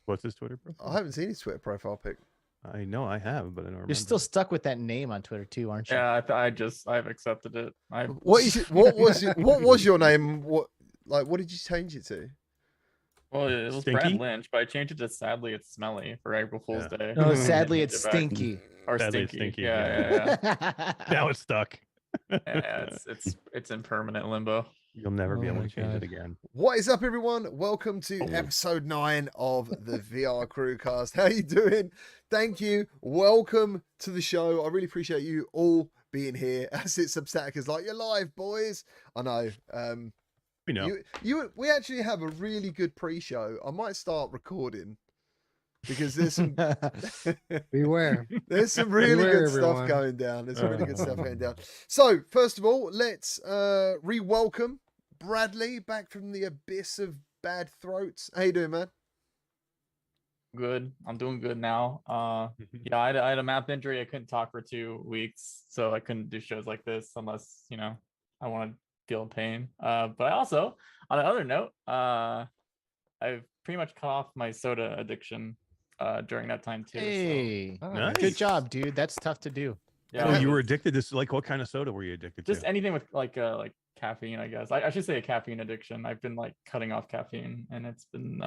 What's his Twitter profile? I haven't seen his Twitter profile pic. I know I have, but I don't remember. You're still stuck with that name on Twitter too, aren't you? Yeah, I've accepted it. What was your name? What did you change it to? Well, it was Stinky? Brad Lynch, but I changed it to Sadly It's Smelly for April Fool's Day. No, sadly Changed it's it back. stinky. Or Sadly, it's Stinky. Stinky, Yeah. Now it's stuck. Yeah, it's in permanent limbo. You'll never be Oh able my to change God. it again. What is up, everyone? Welcome to episode 9 of the VR CruCast. How you doing? Thank you. Welcome to the show. I really appreciate you all being here. As it's Substaticus like, you're live, boys. I know. We know. We actually have a really good pre-show. I might start recording because there's some Beware. there's some really Beware, good stuff everyone. going down. There's some really good stuff going down. So first of all, let's re-welcome Bradley back from the abyss of bad throats. How you doing, man? Good. I'm doing good now. Yeah, I had a mouth injury. I couldn't talk for 2 weeks, so I couldn't do shows like this unless, I want to feel pain. But I also, on another note, I've pretty much cut off my soda addiction during that time too. Hey, Oh, Nice. good job, dude. That's tough to do. So, Oh, yeah, you were addicted to like what kind of soda were you addicted just to? anything with like caffeine, I guess. I should say a caffeine addiction. I've been like cutting off caffeine, and it's been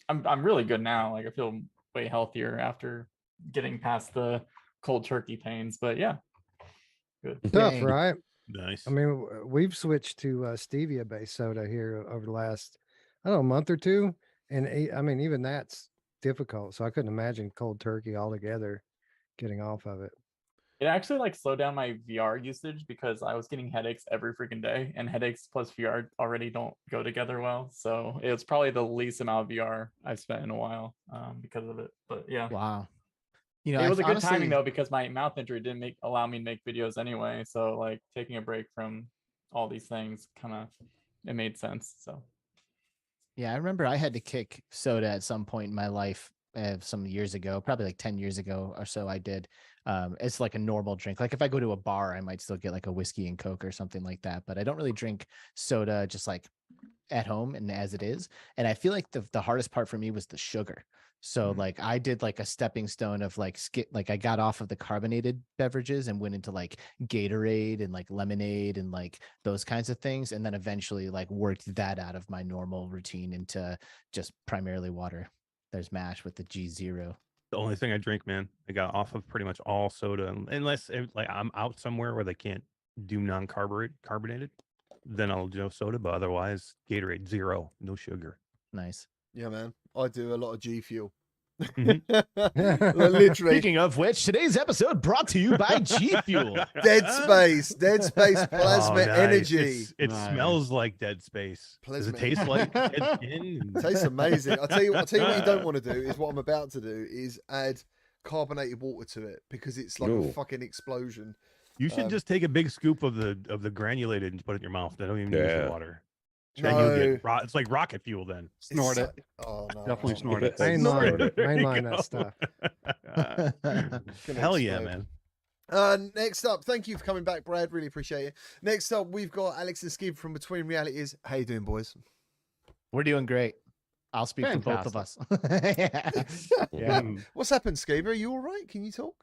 I'm really good now. Like I feel way healthier after getting past the cold turkey pains. But yeah, good. Tough, Dang. right? Nice. I mean, we've switched to stevia-based soda here over the last, I don't know, month or two, and I mean, even that's difficult. So I couldn't imagine cold turkey altogether, getting off of it. It actually like slowed down my VR usage because I was getting headaches every freaking day, and headaches plus VR already don't go together well. So it's probably the least amount of VR I've spent in a while because of it. But yeah, Wow. it was a good timing though, because my mouth injury didn't allow me to make videos anyway. So like taking a break from all these things it made sense. So Yeah, I remember I had to kick soda at some point in my life some years ago, probably like 10 years ago or so. I did. It's like a normal drink. Like if I go to a bar, I might still get like a whiskey and Coke or something like that. But I don't really drink soda just like at home and as it is. And I feel like the hardest part for me was the sugar. So like I did like a stepping stone of like I got off of the carbonated beverages and went into like Gatorade and like lemonade and like those kinds of things. And then eventually like worked that out of my normal routine into just primarily water. There's MASH with the G0. The only thing I drink, man. I got off of pretty much all soda, unless like I'm out somewhere where they can't do carbonated. Then I'll do soda, but otherwise Gatorade 0, no sugar. Nice. Yeah, man. I do a lot of G Fuel. Mhm. Literally. Speaking of which, today's episode brought to you by G Fuel. Dead Space plasma Oh, nice. energy. It Nice. smells like Dead Space. Does it Plasma taste like dead skin? Tastes amazing. I'll tell you what you don't want to do is what I'm about to do is add carbonated water to it because it's like a Ooh. fucking explosion. You should just take a big scoop of the granulated and put it in your mouth. They don't even use Yeah. the water. Then you'll No. get it's like rocket fuel then. Snort It's it. Oh no. Definitely snort it. Mainline, There you mainline go. that stuff. Gonna Hell yeah, explode. man. Next up, thank you for coming back, Brad. Really appreciate it. Next up, we've got Alex and Skib from Between Realities. How you doing, boys? We're doing great. I'll speak for both of us. Yeah. What's happened, Skib? Are you all right? Can you talk?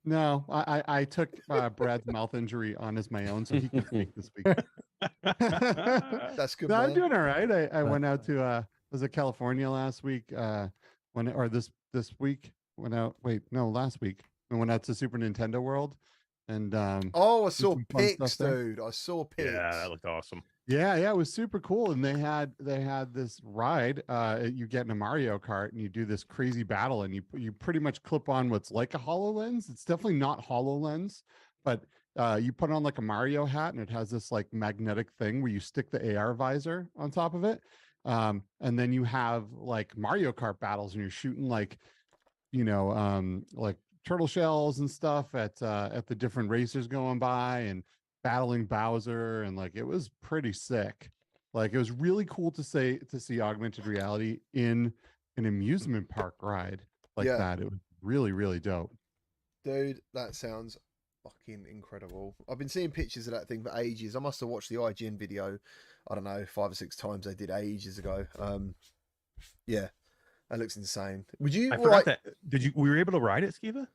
No, I took Brad's mouth injury on as my own, so he can speak this week. That's good. No, I'm man. doing all right. I went out to was it California last week? This week went out. Wait, no, last week we went out to Super Nintendo World, and Oh, I saw some fun pics, stuff there. dude. I saw pics. Yeah, that looked awesome. yeah, it was super cool. And they had this ride. You get in a Mario Kart and you do this crazy battle, and you pretty much clip on what's like a HoloLens. It's definitely not HoloLens, but you put on like a Mario hat, and it has this like magnetic thing where you stick the AR visor on top of it. And then you have like Mario Kart battles, and you're shooting like turtle shells and stuff at the different racers going by and battling Bowser, and like it was pretty sick. Like it was really cool to see augmented reality in an amusement park ride like Yeah. that. It was really, really dope. Dude, that sounds fucking incredible. I've been seeing pictures of that thing for ages. I must have watched the IGN video, I don't know, 5 or 6 times they did ages ago. Yeah, that looks insane. Would you I like? forgot that. Did you? We were able to ride it, Skiva?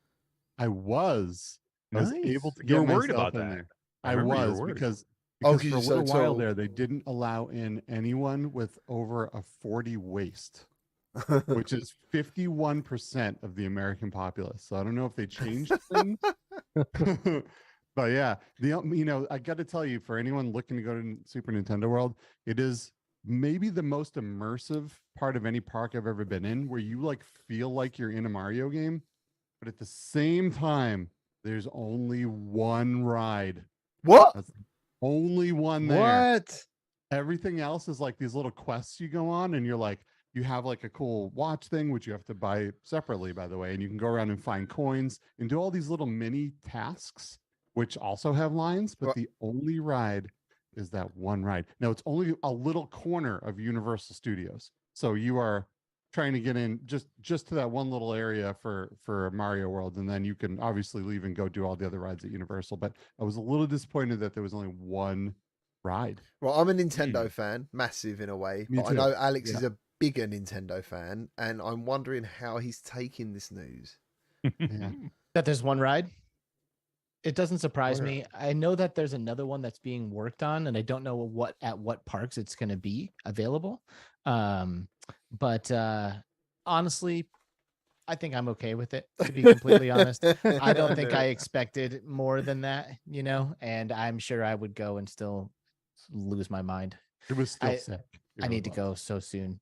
I was able Nice. to You get were worried myself about in that. there. I I remember you were was worried. because Oh, because 'cause for a you're so little while tall. there they didn't allow in anyone with over a 40 waist, which is 51% of the American populace. So I don't know if they changed things. But yeah, I got to tell you, for anyone looking to go to Super Nintendo World, it is maybe the most immersive part of any park I've ever been in, where you like feel like you're in a Mario game, but at the same time, there's only one ride. What? That's the only one there. What? Everything else is like these little quests you go on, and you have like a cool watch thing, which you have to buy separately, by the way, and you can go around and find coins and do all these little mini tasks, which also have lines, but Right. the only ride is that one ride. Now it's only a little corner of Universal Studios. So you are trying to get in just to that one little area for Mario World, and then you can obviously leave and go do all the other rides at Universal. But I was a little disappointed that there was only one ride. Well, I'm a Nintendo fan, massive in a way, Me but I too. know Alex Yeah. is a bigger Nintendo fan, and I'm wondering how he's taking this news. Yeah. That there's one ride. It doesn't surprise One me. I know that there's another one that's being worked on, and I don't know at what parks it's going to be available. But honestly, I think I'm okay with it, to be completely honest. I don't think I expected more than that, and I'm sure I would go and still lose my mind. It was still I- sick. It I really need to was. go so soon.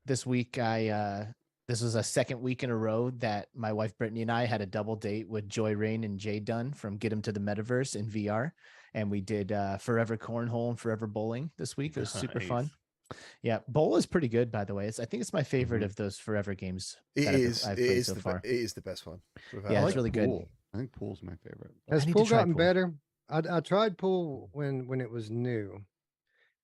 This week, this was a second week in a row that my wife Brittany and I had a double date with Joy Rain and Jay Dunn from Get 'em to the Metaverse in VR, and we did Forever Cornhole and Forever Bowling this week. It was super fun. Nice. Yeah, Bowl is pretty good, by the way. I think it's my favorite Mhm. of those Forever games It that is. I've it played is so far. It is the best one. without Yeah, a it's doubt. really good. Pool. I think pool's my favorite. Has I need to pool try gotten pool. better? I tried pool when it was new,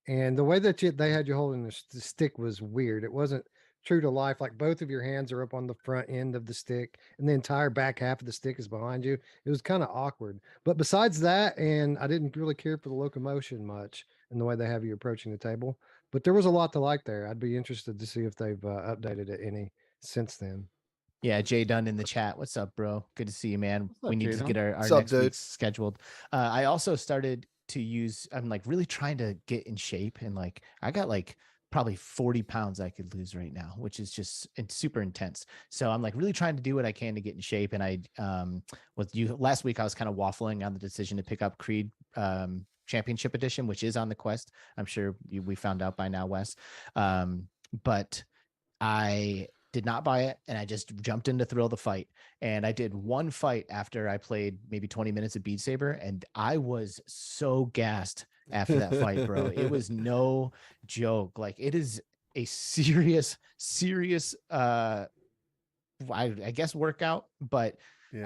and the way that they had you holding the stick was weird. It wasn't true to life. Like both of your hands are up on the front end of the stick, and the entire back half of the stick is behind you. It was kind of awkward. But besides that, and I didn't really care for the locomotion much and the way they have you approaching the table. But there was a lot to like there. I'd be interested to see if they've updated it any since then. Yeah, Jay Dunn in the chat. What's up, bro? Good to see you, man. What's up, We need Jay to get Dunn? our What's up, next dude? week's scheduled. I also started to use, I'm like really trying to get in shape, and like I got like probably 40 pounds I could lose right now, which is just it's super intense. So I'm like really trying to do what I can to get in shape. And I with you last week I was kind of waffling on the decision to pick up Creed Championship Edition, which is on the Quest. I'm sure we found out by now, Wes. But I did not buy it, and I just jumped in to thrill the fight. And I did one fight after I played maybe 20 minutes of Beat Saber, and I was so gassed after that fight, bro. It was no joke. Like it is a serious I guess workout, but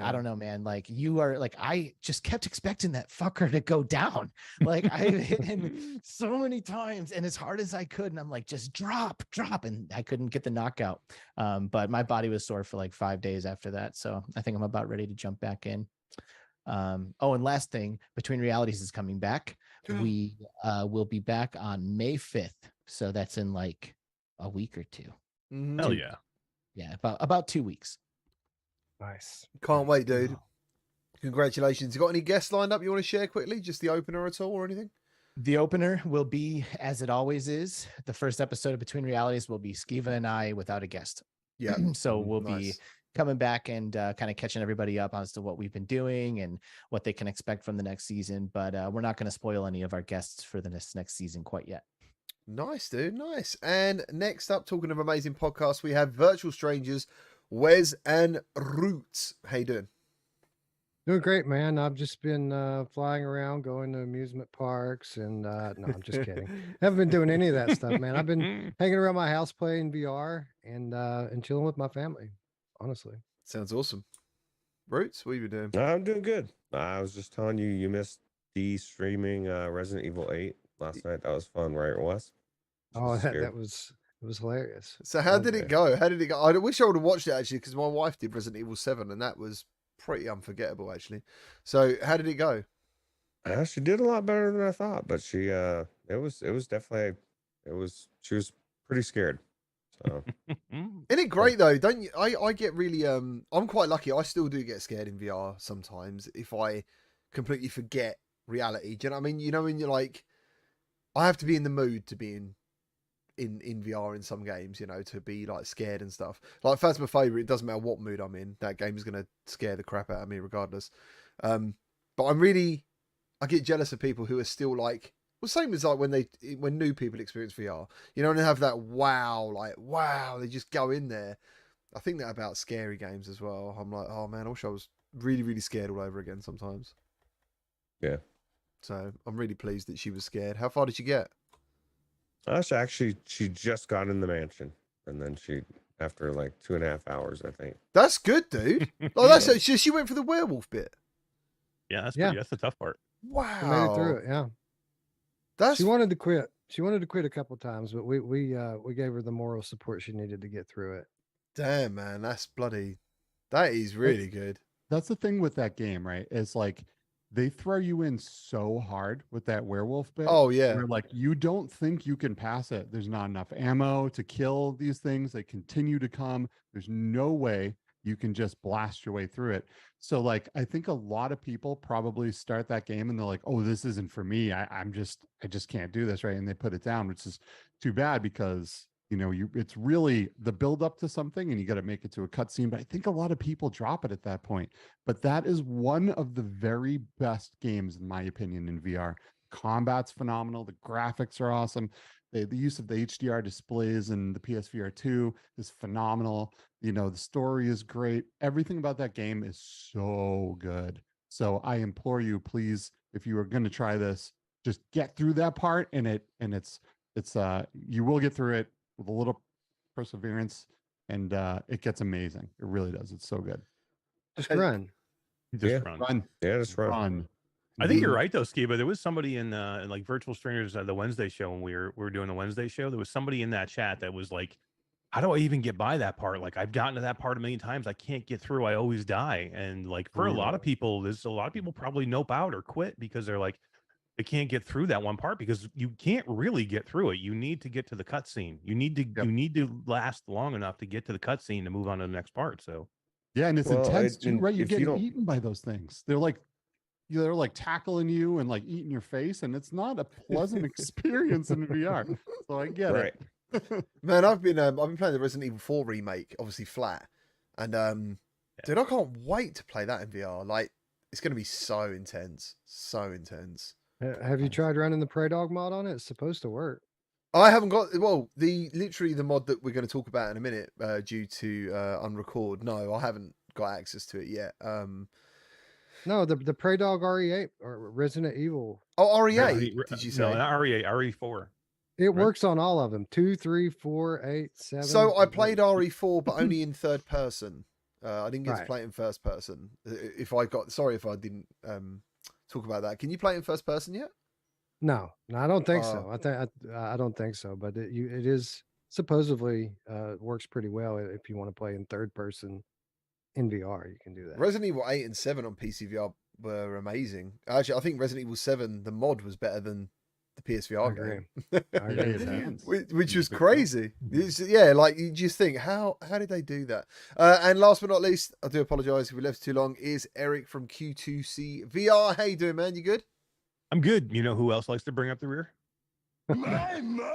I don't know, man. Like you are like, I just kept expecting that fucker to go down. Like I hit him so many times and as hard as I could. And I'm like, just drop. And I couldn't get the knockout. But my body was sore for like 5 days after that. So I think I'm about ready to jump back in. Oh, and last thing, Between Realities is coming back. We will be back on May 5th. So that's in like a week or two. Mhm. Hell yeah. Yeah, about 2 weeks. Nice. Can't wait, dude. Congratulations. You got any guests lined up you want to share quickly? Just the opener at all or anything? The opener will be, as it always is, the first episode of Between Realities will be Skiva and I without a guest. Yeah. So we'll be Nice. coming back and kind of catching everybody up as to what we've been doing and what they can expect from the next season. But we're not going to spoil any of our guests for the next season quite yet. Nice, dude. Nice. And next up, talking of amazing podcasts, we have Virtual Strangers, Wes and Roots. How you doing? Doing great, man. I've just been flying around, going to amusement parks, and no, I'm just kidding. Haven't been doing any of that stuff, man. I've been hanging around my house playing VR and chilling with my family. Honestly, Sounds awesome. Roots, what have you been doing? I'm doing good. I was just telling you, you missed streaming Resident Evil 8 last night. That was fun, right, Wes? oh, Just that scared. was it was hilarious. So how did it Okay. go? How did it go? I wish I would have watched it actually because my wife did Resident Evil 7 and that was pretty unforgettable actually. So how did it go? She did a lot better than I thought, but she it was definitely she was pretty scared. So Isn't it great though? Don't you? I get really I'm quite lucky. I still do get scared in VR sometimes if I completely forget reality. Do you know what I mean? You know when you're like, I have to be in the mood to be in VR in some games, you know, to be like scared and stuff. Like Phasmophobia, it doesn't matter what mood I'm in, that game is gonna scare the crap out of me regardless. But I get jealous of people who are still like, well, same as like when new people experience VR, you know, and they have that wow, they just go in there. I think that about scary games as well. I'm like, oh man, I wish I was really, really scared all over again sometimes. yeah. So I'm really pleased that she was scared. How far did she get? She just got in the mansion, and then after like 2.5 hours, I think. That's good, dude. Oh, that's she went for the werewolf bit. Yeah, that's Yeah. that's the tough part. Wow, She made it through it. Yeah. That's She wanted to quit. She wanted to quit a couple times, but we gave her the moral support she needed to get through it. damn, man. That is really good. That's the thing with that game, right? It's like they throw you in so hard with that werewolf bit. Oh yeah, Where like you don't think you can pass it. There's not enough ammo to kill these things. They continue to come. There's no way you can just blast your way through it. So like I think a lot of people probably start that game and they're like, oh, this isn't for me. I just can't do this, right? And they put it down, which is too bad because it's really the build up to something and you got to make it to a cutscene. But I think a lot of people drop it at that point. But that is one of the very best games, in my opinion, in VR. Combat's phenomenal. The graphics are awesome. The use of the HDR displays in the PSVR 2 is phenomenal. The story is great. Everything about that game is so good. So I implore you, please, if you are going to try this, just get through that part and it's you will get through it with a little perseverance, and it gets amazing. It really does. It's so good. Just run. Just Yeah. run. Yeah, just run. Run. I think you're right though, Skiba. There was somebody in like Virtual Strangers at the Wednesday show when we were doing the Wednesday show. There was somebody in that chat that was like, how do I even get by that part? Like I've gotten to that part a million times. I can't get through. I always die. And like for a lot of people, there's a lot of people probably nope out or quit because they're like, they can't get through that one part because you can't really get through it. You need to get to the cutscene. You need to last long enough to get to the cutscene to move on to the next part. So yeah, and it's Well, intense too, and right? You're if you getting don't- eaten by those things. They're like tackling you and like eating your face, and it's not a pleasant experience in VR. So I get Right. it. man. I've been playing the Resident Evil 4 remake, obviously flat, and dude, I can't wait to play that in VR. Like it's going to be so intense, so intense. Have you tried running the Praydog mod on it? It's supposed to work. I haven't got literally the mod that we're going to talk about in a minute due to unrecord. No, I haven't got access to it yet. No, the Praydog RE8 or Resident Evil. Oh, RE8, did you say? No, not RE8, RE4. It works on all of them. 2, 3, 4, 8, 7. So I played RE4, but only in third person. I didn't get to play it in first person. Sorry if I didn't talk about that. Can you play it in first person yet? No, I don't think so. I don't think so. But it is supposedly works pretty well if you want to play in third person in VR. You can do that. Resident Evil 8 and 7 on PC VR were amazing. Actually, I think Resident Evil 7, the mod was better than the PSVR game. I agree with that. Which was crazy. Yeah, like you just think, how did they do that? And last but not least, I do apologize if we left too long, is Eric from Q2C VR. How you doing, man? You good? I'm good. You know who else likes to bring up the rear?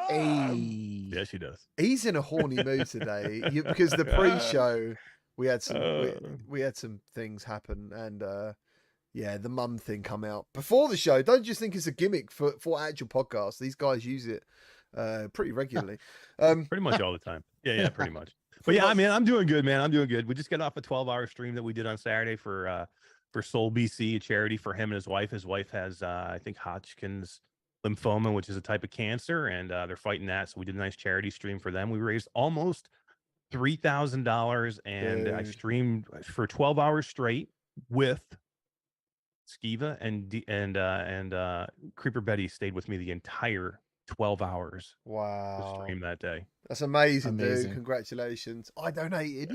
Hey. Yeah, she does. He's in a horny mood today because the pre-show we had some things happen, and yeah, the mum thing come out before the show. Don't just think it's a gimmick for actual podcasts. These guys use it pretty regularly. Pretty much all the time. Yeah, pretty much. But yeah, I mean, I'm doing good, man. I'm doing good. We just got off a 12-hour stream that we did on Saturday for Soul BC, a charity for him and his wife. His wife has, I think, Hodgkin's lymphoma, which is a type of cancer, and they're fighting that. So we did a nice charity stream for them. We raised almost $3,000, and I streamed for 12 hours straight with Skiva and Creeper Betty stayed with me the entire 12 hours. Wow. To stream that day. That's amazing, dude. Congratulations. I donated.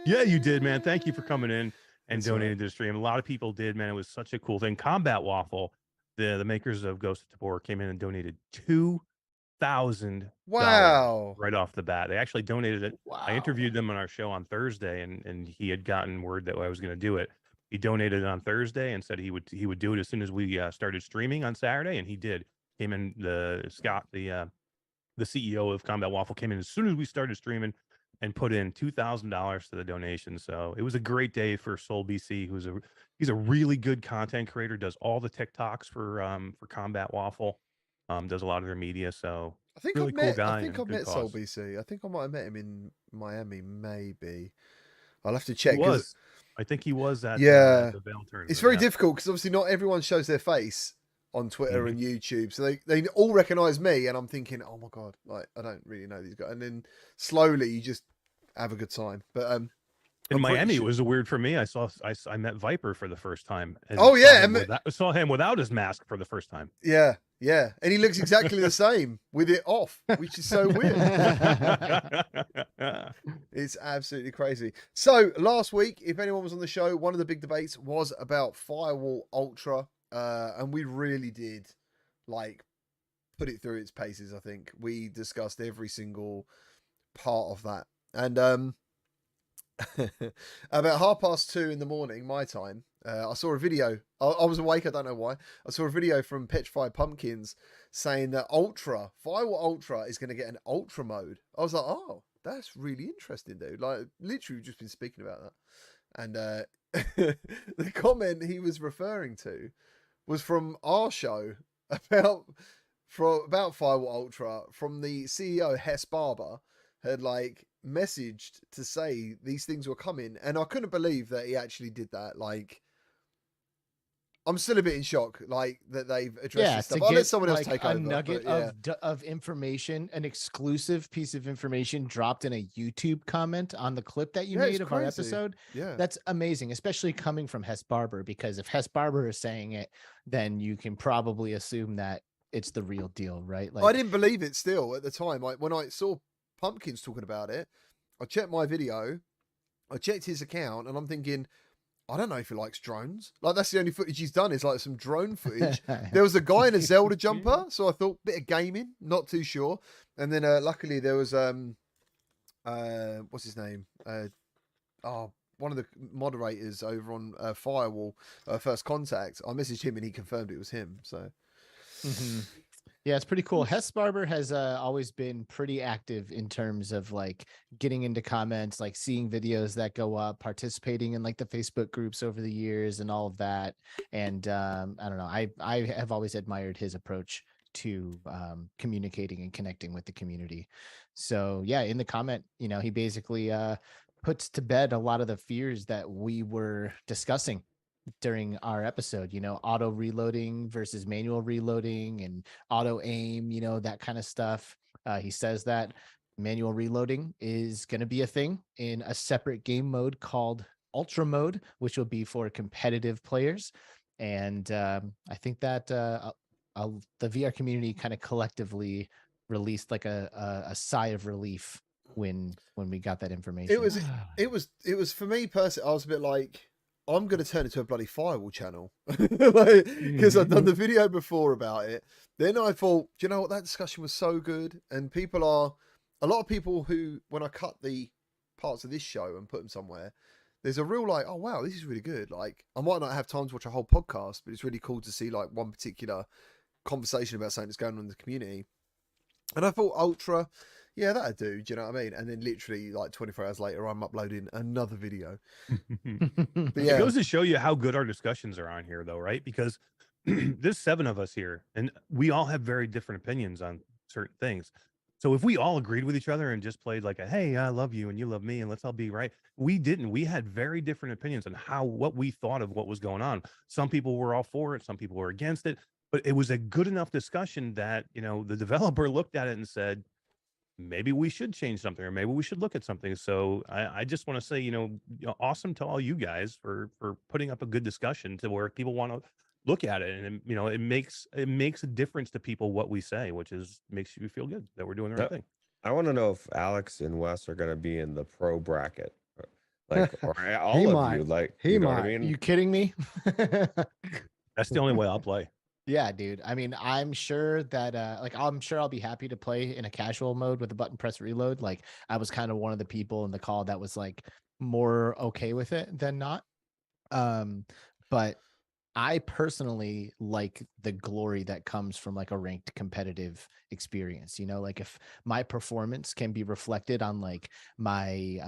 Yeah, you did, man. Thank you for coming in and That's donating to the stream. A lot of people did, man. It was such a cool thing. Combat Waffle, the makers of Ghost of Tabor, came in and donated $2,000 $2,000 Wow. right off the bat. They actually donated it. Wow. I interviewed them on our show on Thursday, and he had gotten word that I was going to do it. He donated it on Thursday and said he would do it as soon as we started streaming on Saturday, and he did. Came in Scott, the CEO of Combat Waffle, came in as soon as we started streaming and put in $2,000 to the donation. So it was a great day for Soul BC, he's a really good content creator, does all the TikToks for Combat Waffle, does a lot of their media. So I think really I've cool met. guy I think and I've good met Soul cause. BC. I think I might have met him in Miami. Maybe I'll have to He check. 'Cause was. I think he was at Yeah. the Veil tournament. it's very yeah. difficult because obviously not everyone shows their face on Twitter Mhm. and YouTube, so they all recognize me, and I'm thinking, oh my god, like I don't really know these guys. And then slowly you just have a good time. But In I'm pretty Miami, it sure- was weird for me. I met Viper for the first time. And Oh, yeah, saw him without his mask for the first time. yeah, and he looks exactly the same with it off, which is so weird. It's absolutely crazy. So last week, if anyone was on the show, one of the big debates was about Firewall Ultra, and we really did like put it through its paces. I think we discussed every single part of that, and about 2:30 in the morning, my time, I saw a video. I was awake. I don't know why. I saw a video from Petrified Pumpkins saying that Firewall Ultra is going to get an Ultra mode. I was like, oh, that's really interesting, dude. Like, literally, we've just been speaking about that. And the comment he was referring to was from our show about Firewall Ultra, from the CEO, Hess Barber, had like messaged to say these things were coming, and I couldn't believe that he actually did that. Like, I'm still a bit in shock, like that they've addressed this to stuff. I'll let get, someone else like, take a over. nugget but yeah. of information, an exclusive piece of information dropped in a YouTube comment on the clip that you Yeah, it's made of our crazy. episode. Yeah, That's amazing, especially coming from Hess Barber, because if Hess Barber is saying it, then you can probably assume that it's the real deal, right? Like, I didn't believe it still at the time. Like, when I saw Pumpkins talking about it, I checked my video, I checked his account, and I'm thinking, I don't know if he likes drones. Like, that's the only footage he's done is like some drone footage. There was a guy in a Zelda jumper, so I thought bit of gaming, not too sure. And then luckily there was what's his name? One of the moderators over on Firewall First Contact. I messaged him and he confirmed it was him. So yeah, it's pretty cool. Hess Barber has always been pretty active in terms of like getting into comments, like seeing videos that go up, participating in like the Facebook groups over the years and all of that. And I don't know, I have always admired his approach to communicating and connecting with the community. So yeah, in the comment, you know, he basically puts to bed a lot of the fears that we were discussing during our episode, you know, auto reloading versus manual reloading and auto aim, you know, that kind of stuff. He says that manual reloading is going to be a thing in a separate game mode called Ultra Mode, which will be for competitive players. And I think that the VR community kind of collectively released like a sigh of relief when we got that information. it was for me personally. I was a bit like, I'm going to turn it to a bloody Firewall channel, because I've done the video before about it. Then I thought, do you know what, that discussion was so good, and a lot of people who, when I cut the parts of this show and put them somewhere, there's a real like, oh wow, this is really good. Like, I might not have time to watch a whole podcast, but it's really cool to see like one particular conversation about something that's going on in the community. And I thought Ultra, yeah, that'd do. Do you know what I mean? And then literally like 24 hours later, I'm uploading another video. But yeah, It goes to show you how good our discussions are on here, though, right? Because there's 7 of us here, and we all have very different opinions on certain things. So if we all agreed with each other and just played like a, hey, I love you and you love me and let's all be right, we didn't. We had very different opinions on what we thought of what was going on. Some people were all for it, some people were against it, but it was a good enough discussion that, you know, the developer looked at it and said, maybe we should change something, or maybe we should look at something. So I just want to say, you know, awesome to all you guys for putting up a good discussion to where people want to look at it, and you know, it makes a difference to people what we say, which makes you feel good that we're doing the right thing. I want to know if Alex and Wes are going to be in the pro bracket, like, or all He of might. you, like, He you know what I might. mean? Are you kidding me? That's the only way I'll play. Yeah, dude. I mean, I'm sure that I'm sure I'll be happy to play in a casual mode with a button press reload. Like I was kind of one of the people in the call that was like more okay with it than not. But I personally like the glory that comes from like a ranked competitive experience. You know, like if my performance can be reflected on like my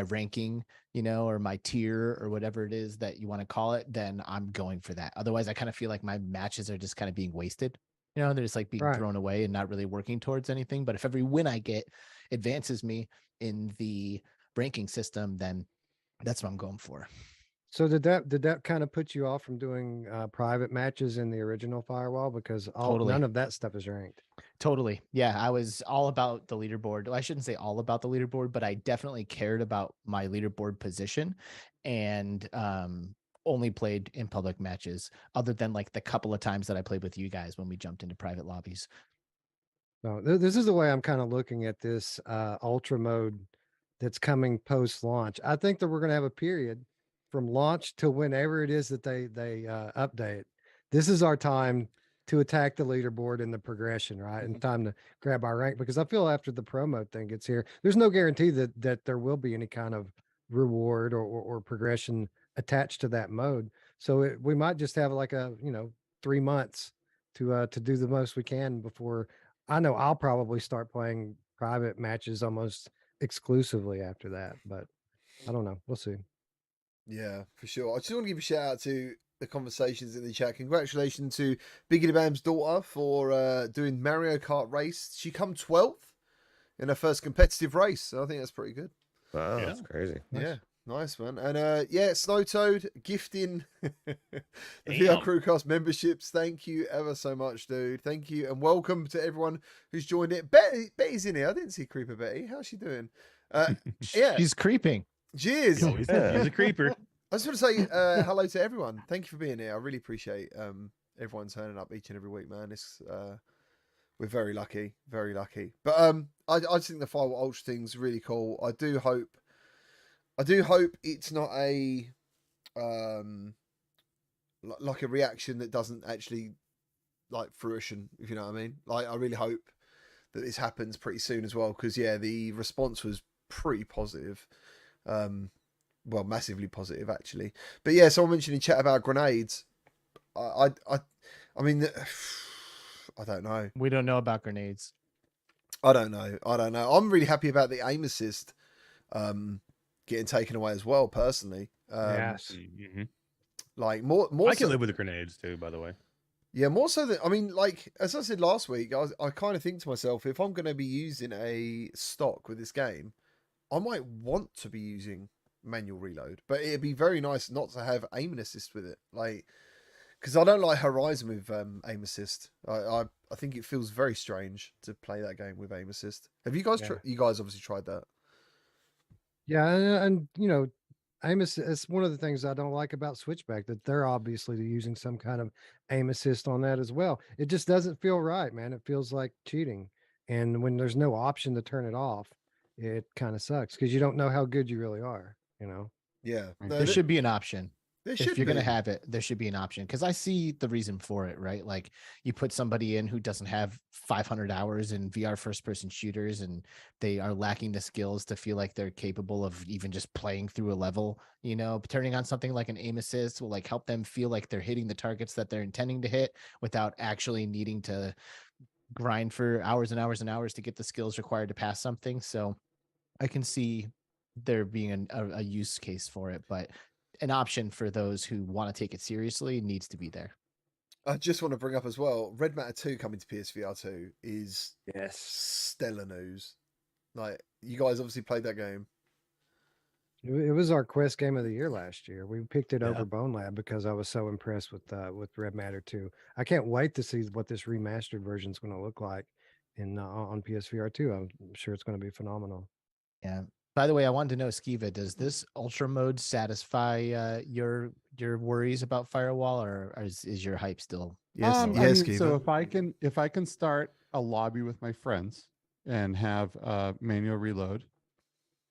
ranking, you know, or my tier or whatever it is that you want to call it, then I'm going for that. Otherwise, I kind of feel like my matches are just kind of being wasted. You know, they're just like being Right. thrown away and not really working towards anything. But if every win I get advances me in the ranking system, then that's what I'm going for. So did that kind of put you off from doing private matches in the original Firewall because Totally. none of that stuff is ranked? Totally. Yeah, I was all about the leaderboard. Well, I shouldn't say all about the leaderboard, but I definitely cared about my leaderboard position and only played in public matches other than like the couple of times that I played with you guys when we jumped into private lobbies. So this is the way I'm kind of looking at this ultra mode that's coming post launch. I think that we're going to have a period from launch to whenever it is that they update. This is our time to attack the leaderboard and the progression, right? And time to grab our rank, because I feel after the promo thing gets here, there's no guarantee that there will be any kind of reward or progression attached to that mode. So we might just have like a 3 months to do the most we can before. I know I'll probably start playing private matches almost exclusively after that, but I don't know. We'll see. Yeah, for sure. I just want to give a shout out to the conversations in the chat. Congratulations to Biggie Bam's daughter for doing Mario Kart race. She come 12th in her first competitive race. So I think that's pretty good. Wow, Yeah. that's crazy. Yeah, nice man. And yeah, Snow Toad gifting the VR Damn. Crewcast memberships. Thank you ever so much, dude. Thank you, and welcome to everyone who's joined it. Betty's in here. I didn't see Creeper Betty. How's she doing? Yeah, She's creeping. cheers. Oh, he's a creeper. I just want to say hello to everyone. Thank you for being here. I really appreciate everyone turning up each and every week, man. It's we're very lucky, very lucky. But I just think the Firewall Ultra thing's really cool. I do hope it's not a like a reaction that doesn't actually like fruition, if you know what I mean. Like I really hope that this happens pretty soon as well, because yeah, the response was pretty positive. Well, massively positive actually. But yeah, someone mentioned in chat about grenades. I mean, I don't know. We don't know about grenades. I don't know. I'm really happy about the aim assist getting taken away as well, personally. Yes. Mhm. Like more I can so, live with the grenades too, by the way. yeah, more so than, I mean, like as I said last week, I kind of think to myself, if I'm going to be using a stock with this game, I might want to be using manual reload, but it'd be very nice not to have aim assist with it, like, because I don't like Horizon with aim assist. I think it feels very strange to play that game with aim assist. Have you guys Yeah. you guys obviously tried that? Yeah, and aim assist. It's one of the things I don't like about Switchback, that they're obviously using some kind of aim assist on that as well. It just doesn't feel right, man. It feels like cheating, and when there's no option to turn it off, it kind of sucks because you don't know how good you really are. Yeah, Right. no, There should be an option. there If should you're going to be. have it, there should be an option, because I see the reason for it, right? Like you put somebody in who doesn't have 500 hours in VR first person shooters and they are lacking the skills to feel like they're capable of even just playing through a level, you know, turning on something like an aim assist will like help them feel like they're hitting the targets that they're intending to hit without actually needing to grind for hours and hours and hours to get the skills required to pass something. So I can see there being a use case for it, but an option for those who want to take it seriously needs to be there. I just want to bring up as well, Red Matter 2 coming to PSVR 2 is Yes. stellar news. Like, you guys obviously played that game. It was our Quest game of the year last year. We picked it Yeah. over Bone Lab because I was so impressed with Red Matter 2. I can't wait to see what this remastered version is going to look like on PSVR 2. I'm sure it's going to be phenomenal. Yeah. By the way, I wanted to know, Skiva, does this ultra mode satisfy your worries about Firewall, or is your hype still? Yes, I yes, mean, so Kiva. if I can start a lobby with my friends and have manual reload,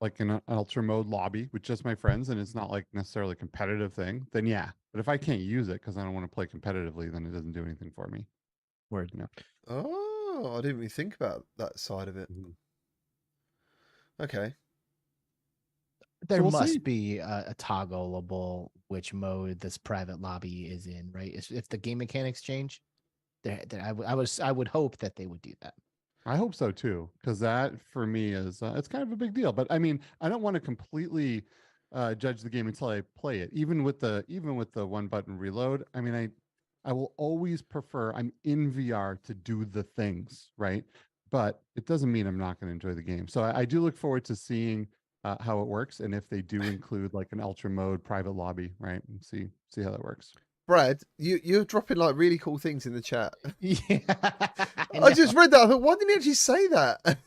like in an ultra mode lobby with just my friends, and it's not like necessarily a competitive thing, then yeah, But if I can't use it because I don't want to play competitively, then it doesn't do anything for me. Word. You know? Oh, I didn't really think about that side of it. Mhm. Okay. There we'll must see. be a toggleable which mode this private lobby is in, right? If the game mechanics change, I would hope that they would do that. I hope so too, because that for me is it's kind of a big deal. But I mean, I don't want to completely judge the game until I play it. Even with the one button reload, I mean, I will always prefer I'm in VR to do the things, right? But it doesn't mean I'm not going to enjoy the game. So I do look forward to seeing how it works, and if they do include like an ultra mode private lobby, right? And see how that works. Brad, you're dropping like really cool things in the chat. Yeah, I just read that. I thought, why didn't he actually say that? I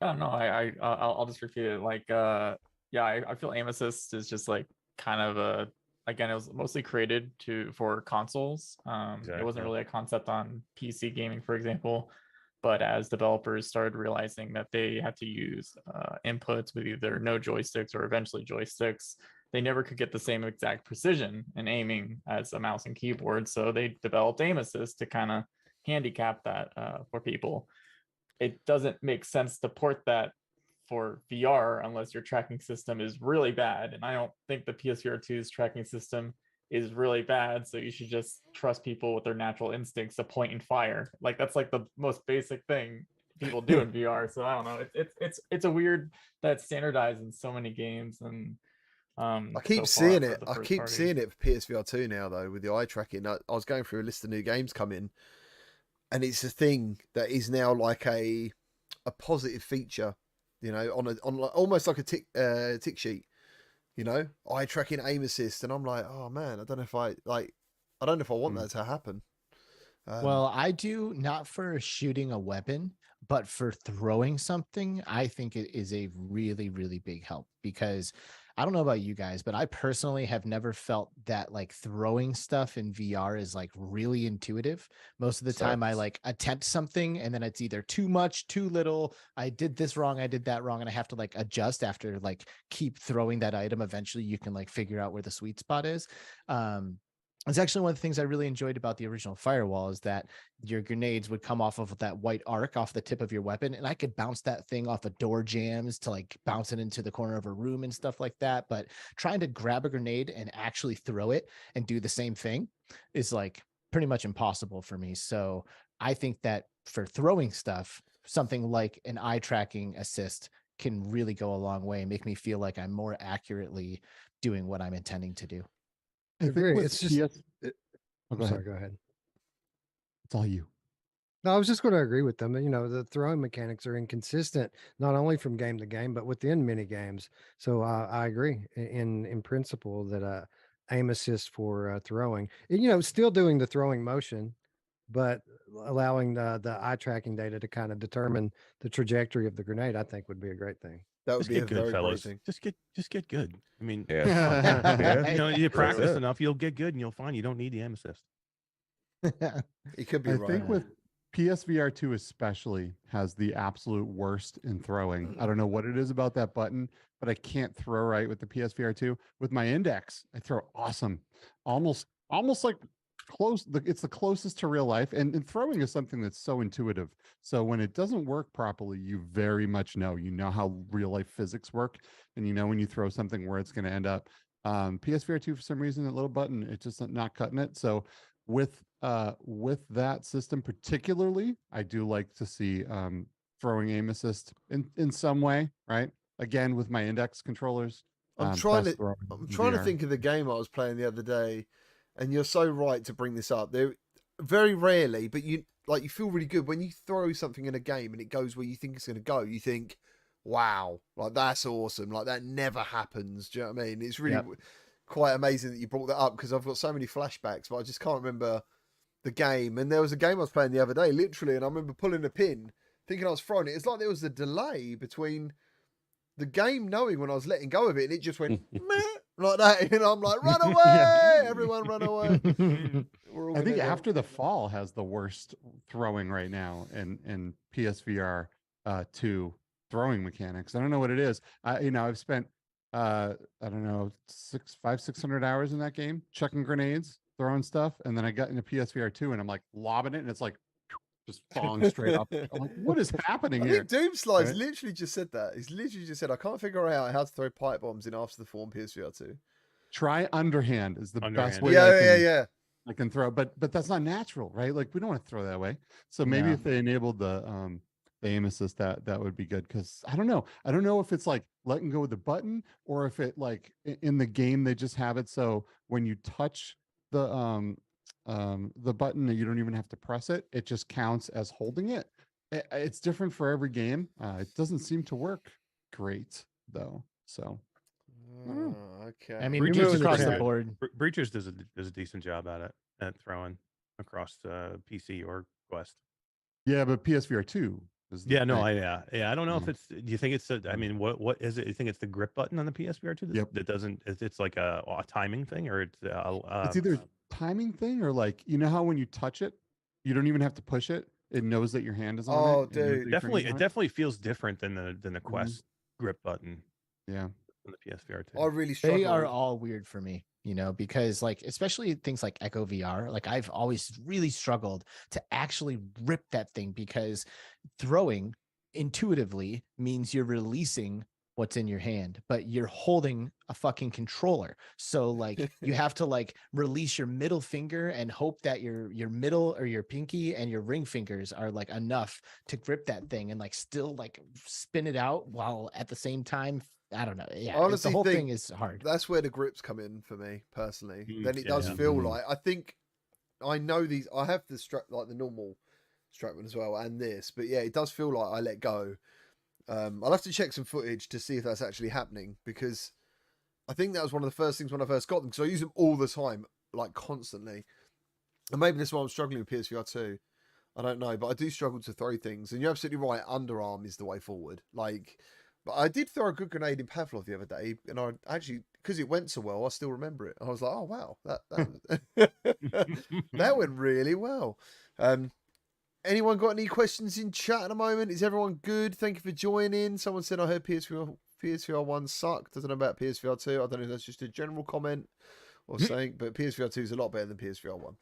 don't know. I'll just repeat it. Like, yeah, I feel aim assist is just like kind of again, it was mostly created for consoles. It wasn't Exactly. really a concept on PC gaming, for example. But as developers started realizing that they had to use inputs with either no joysticks or eventually joysticks, they never could get the same exact precision in aiming as a mouse and keyboard. So they developed aim assist to kind of handicap that for people. It doesn't make sense to port that for VR unless your tracking system is really bad. And I don't think the PSVR 2's tracking system is really bad. So you should just trust people with their natural instincts to point and fire. Like that's like the most basic thing people do in VR. So I don't know. It's a weird that's standardized in so many games, and I keep so far seeing for it. the I first keep party. seeing it for PSVR 2 now, though, with the eye tracking. I was going through a list of new games coming, and it's a thing that is now like a positive feature, you know, almost like a tick sheet, you know, eye tracking, aim assist, and I'm like, oh man, I don't know if I want that to happen. Well, I do not for shooting a weapon, but for throwing something, I think it is a really, really big help because I don't know about you guys, but I personally have never felt that like throwing stuff in VR is like really intuitive. Most of the time I Sucks. like attempt something and then it's either too much, too little. I did this wrong, I did that wrong, and I have to like adjust after like keep throwing that item. Eventually you can like figure out where the sweet spot is. It's actually one of the things I really enjoyed about the original Firewall is that your grenades would come off of that white arc off the tip of your weapon, and I could bounce that thing off of door jams to like bounce it into the corner of a room and stuff like that. But trying to grab a grenade and actually throw it and do the same thing is like pretty much impossible for me. So I think that for throwing stuff, something like an eye tracking assist can really go a long way and make me feel like I'm more accurately doing what I'm intending to do. I think agree. with It's just. oh, I'm go sorry. ahead. Go ahead. It's all you. No, I was just going to agree with them. You know, the throwing mechanics are inconsistent, not only from game to game, but within many games. So I agree in principle that aim assist for throwing, and, you know, still doing the throwing motion, but allowing the eye tracking data to kind of determine the trajectory of the grenade, I think would be a great thing. That would Just be a get good, very great fellas. thing. Just get good. I mean, Yeah. yeah. Yeah. You know, you That's practice it. enough, you'll get good, and you'll find you don't need the aim assist. He could be I right. think with PSVR 2 especially has the absolute worst in throwing. I don't know what it is about that button, but I can't throw right with the PSVR 2. With my index, I throw awesome. Almost like close. It's the closest to real life. And throwing is something that's so intuitive. So when it doesn't work properly, you very much know. You know how real life physics work. And you know when you throw something where it's going to end up. PSVR 2, for some reason, that little button, it's just not cutting it. So with that system particularly, I do like to see throwing aim assist in some way, right? Again, with my index controllers. I'm trying best to throwing I'm in trying to VR. think of the game I was playing the other day, and you're so right to bring this up. There very rarely, but you feel really good when you throw something in a game and it goes where you think it's going to go. You think, wow, like that's awesome. Like that never happens. Do you know what I mean? It's really Yep. quite amazing that you brought that up because I've got so many flashbacks, but I just can't remember the game. And there was a game I was playing the other day, literally, and I remember pulling a pin, thinking I was throwing it. It's like there was a delay between the game knowing when I was letting go of it, and it just went meh, like that. And I'm like, run away! Yeah. Everyone run away. We're all I think gonna go. After the Fall has the worst throwing right now in PSVR 2 throwing mechanics. I don't know what it is. I've spent I don't know, 600 hours in that game, chucking grenades, throwing stuff, and then I got into PSVR 2 and I'm like lobbing it and it's like just falling straight up. I'm like, what is happening I here? think Doomslide's Right? literally just said that. He's literally just said, I can't figure out how to throw pipe bombs in After the Fall PSVR 2. Try underhand is the best Underhand. way Yeah. I can throw, but that's not natural, right? Like we don't want to throw that way. So maybe No. if they enabled the aim assist, that would be good. Because I don't know if it's like letting go of the button or if it like in the game they just have it so when you touch the button you don't even have to press it. It just counts as holding it. It's different for every game. It doesn't seem to work great though. So I don't know. Okay. I mean, Breaches just is across pretty the good. board. Breachers does a decent job at throwing across PC or Quest. Yeah, but PSVR 2 is the Yeah, no, thing. I don't know if Yeah. it's. Do you think it's? I Mm. mean, what is it? You think it's the grip button on the PSVR 2 Yep. that doesn't? It's like a timing thing, or it's It's either a timing thing or like you know how when you touch it, you don't even have to push it. It knows that your hand is on Oh, it. and knows that dude. your definitely. finger's It on definitely feels different than the Mhm. Quest grip button Yeah. on the PSVR 2. I really struggle. They are all weird for me, because like especially things like Echo VR, like I've always really struggled to actually rip that thing because throwing intuitively means you're releasing what's in your hand, but you're holding a fucking controller. So like you have to like release your middle finger and hope that your middle or your pinky and your ring fingers are like enough to grip that thing and like still like spin it out while at the same time. I don't know. Yeah, I honestly the whole think thing is hard. That's where the grips come in for me personally. Then it yeah, does yeah. feel Mhm. like I think I know these. I have the strap like the normal strap one as well, and this, but yeah, it does feel like I let go. I'll have to check some footage to see if that's actually happening because I think that was one of the first things when I first got them because I use them all the time, like constantly. And maybe that's why I'm struggling with PSVR 2. I don't know, but I do struggle to throw things. And you're absolutely right. Underarm is the way forward. Like, but I did throw a good grenade in Pavlov the other day, and I actually, because it went so well, I still remember it. I was like, oh wow, that went really well. Anyone got any questions in chat at the moment? Is everyone good? Thank you for joining. Someone said I heard PSVR 1 sucked. I don't know about PSVR 2. I don't know if that's just a general comment or saying, but PSVR 2 is a lot better than PSVR 1.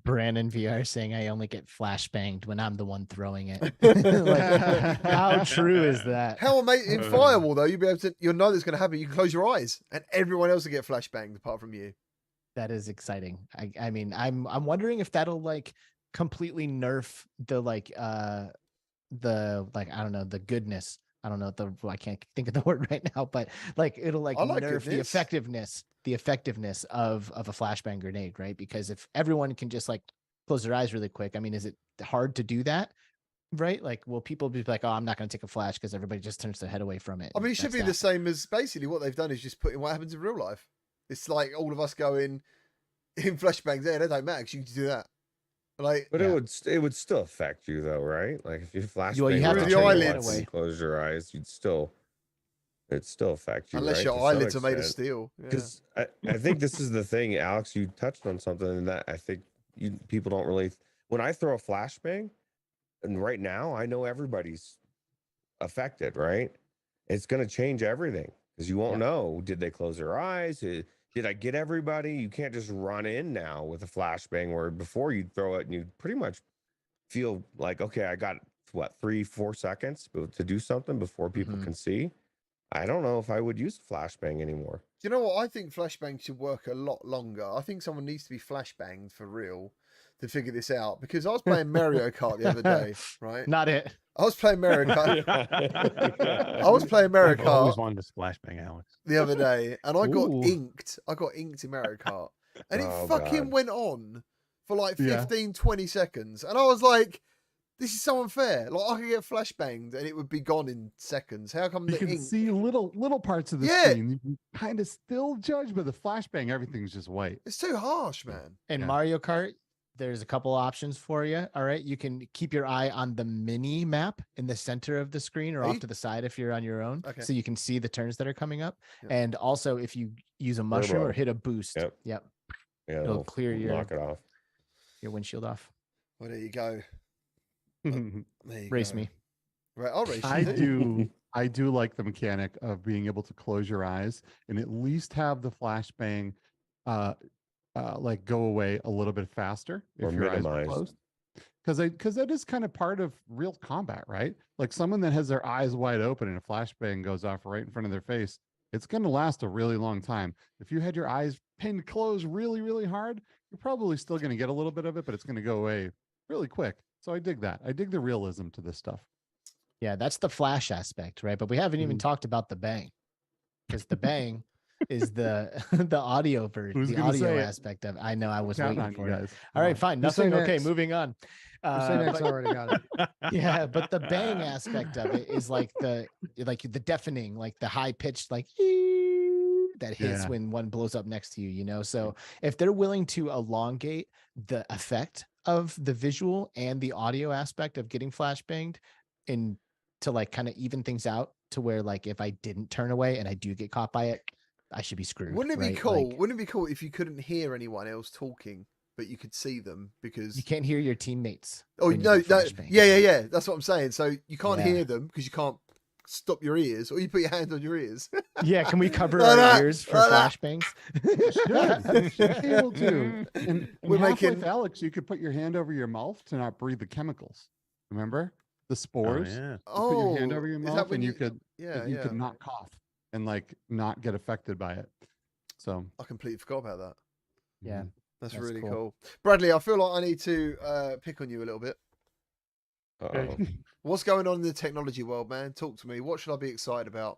Brandon VR saying I only get flashbanged when I'm the one throwing it. Like, how true is that? How amazing in Firewall though, you'll know that's going to happen. You can close your eyes, and everyone else will get flashbanged apart from you. That is exciting. I mean, I'm wondering if that'll like completely nerf the like I don't know, the goodness. I don't know I can't think of the word right now, but like it'll like I like nerf goodness. the effectiveness of a flashbang grenade, right? Because if everyone can just like close their eyes really quick, I mean, is it hard to do that? Right? Like, will people be like, oh, I'm not going to take a flash because everybody just turns their head away from it? I mean, it should That's be the that. same as basically what they've done is just put in what happens in real life. It's like all of us going in flashbangs. Yeah, that don't matter because you can do that. Like, But Yeah. it would still affect you though, right? Like if you flash Well, you have to the turn your head eyelids away. and close your eyes, it'd still affect you, unless right? your to some eyelids are made of extent. steel. Yeah. Because I think this is the thing, Alex. You touched on something that I think people don't really. When I throw a flashbang, and right now I know everybody's affected, right? It's going to change everything because you won't know. Did they close their eyes? Did I get everybody? You can't just run in now with a flashbang where before you'd throw it and you'd pretty much feel like, okay, I got what 3-4 seconds to do something before people Mhm. can see. I don't know if I would use flashbang anymore. Do you know what? I think flashbang should work a lot longer. I think someone needs to be flashbanged for real to figure this out because I was playing Mario Kart the other day, right? Not it. I was playing Mario Kart. Yeah. I was playing Mario I've always Kart wanted to flashbang Alex. the other day and I got Ooh. inked. I got inked in Mario Kart. And it Oh, fucking God. went on for like Yeah. 15, 20 seconds. And I was like, this is so unfair. Like I could get flashbanged and it would be gone in seconds. How come You the can ink? see little parts of the Yeah. screen. You can kind of still judge, but the flashbang, everything's just white. It's too harsh, man. In Yeah. Mario Kart, there's a couple options for you. All right. You can keep your eye on the mini map in the center of the screen or Are off you- to the side if you're on your own. Okay. So you can see the turns that are coming up. Yeah. And also if you use a mushroom or Turbo. hit a boost, Yep. yeah, Yeah, it'll clear knock it off. your windshield off. Well, there you go. There you Race go. me. Right, I'll race you. I too. do I do like the mechanic of being able to close your eyes and at least have the flashbang like go away a little bit faster Or if your eyes are minimized. closed. Because that is kind of part of real combat, right? Like someone that has their eyes wide open and a flashbang goes off right in front of their face, it's going to last a really long time. If you had your eyes pinned closed really, really hard, you're probably still going to get a little bit of it, but it's going to go away really quick. So I dig that. I dig the realism to this stuff. Yeah, that's the flash aspect, right? But we haven't even Mhm. talked about the bang, because the bang is the the audio version, Who's the gonna audio say it? aspect of. I know I was Counting waiting on you for it. guys. All right, Come fine, You say nothing. Okay, next. moving on. You say next. But- I already got it. yeah, but the bang aspect of it is like the deafening, like the high pitched like that hits Yeah. when one blows up next to you, you know. So if they're willing to elongate the effect of the visual and the audio aspect of getting flashbanged and to like kind of even things out to where like if I didn't turn away and I do get caught by it, I should be screwed. Wouldn't it be right? cool? Like, Wouldn't it be cool if you couldn't hear anyone else talking, but you could see them because you can't hear your teammates. Oh when you no, get no, flashbanged. yeah. That's what I'm saying. So you can't Yeah. hear them because you can't stop your ears, or you put your hand on your ears. Yeah, can we cover Like our that, ears for like that. flashbangs? You should be able to. And We're Half-Life making- Alex, you could put your hand over your mouth to not breathe the chemicals. Remember the Oh, spores? yeah. You put your hand Oh, over your is that mouth when and you you- could Yeah, you yeah. could not cough and like not get affected by it. So I completely forgot about that. Yeah. That's That's really cool. cool. Bradley, I feel like I need to pick on you a little bit. Uh-oh. What's going on in the technology world, man? Talk to me. What should I be excited about?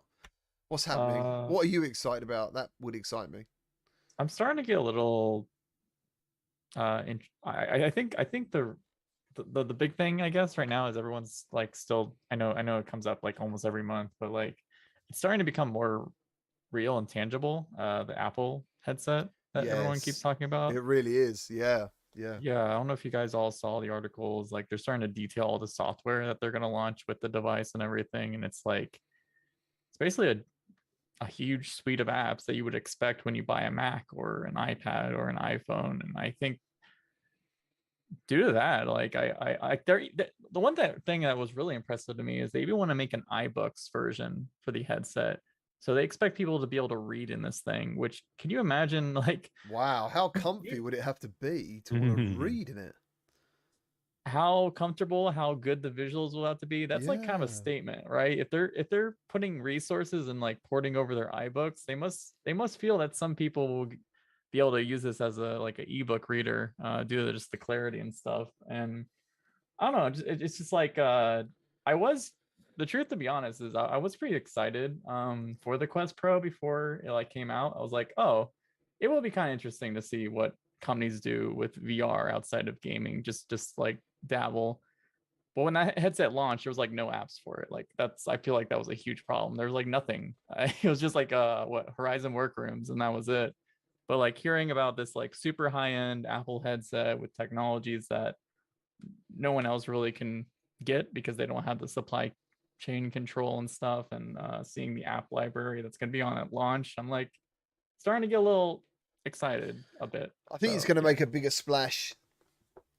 What's happening? What are you excited about? That would excite me. I'm starting to get a little. I think the big thing I guess right now is everyone's like still. I know it comes up like almost every month, but like it's starting to become more real and tangible. The Apple headset that everyone keeps Yes. talking about. It really is. Yeah. Yeah, I don't know if you guys all saw the articles. Like they're starting to detail all the software that they're going to launch with the device and everything, and it's like it's basically a huge suite of apps that you would expect when you buy a Mac or an iPad or an iPhone. And I think due to that, like the one thing that was really impressive to me is they even want to make an iBooks version for the headset. So they expect people to be able to read in this thing, which can you imagine like Wow. How comfy would it have to be to want to Mhm. read in it? how comfortable, how good the visuals will have to be? That's like kind of a Yeah. statement, right? If they're putting resources and like porting over their iBooks, they must feel that some people will be able to use this as a like an ebook reader due to just the clarity and stuff. And I don't know, it's just like the truth, to be honest, is I was pretty excited for the Quest Pro before it like came out. I was like, oh, it will be kind of interesting to see what companies do with VR outside of gaming, just like dabble. But when that headset launched, there was like no apps for it. Like I feel like that was a huge problem. There was like nothing. It was just like Horizon Workrooms, and that was it. But like hearing about this like super high end Apple headset with technologies that no one else really can get because they don't have the supply chain control and stuff, and seeing the app library that's going to be on at launch, I'm like starting to get a little excited a bit. I think it's So, going to yeah. make a bigger splash,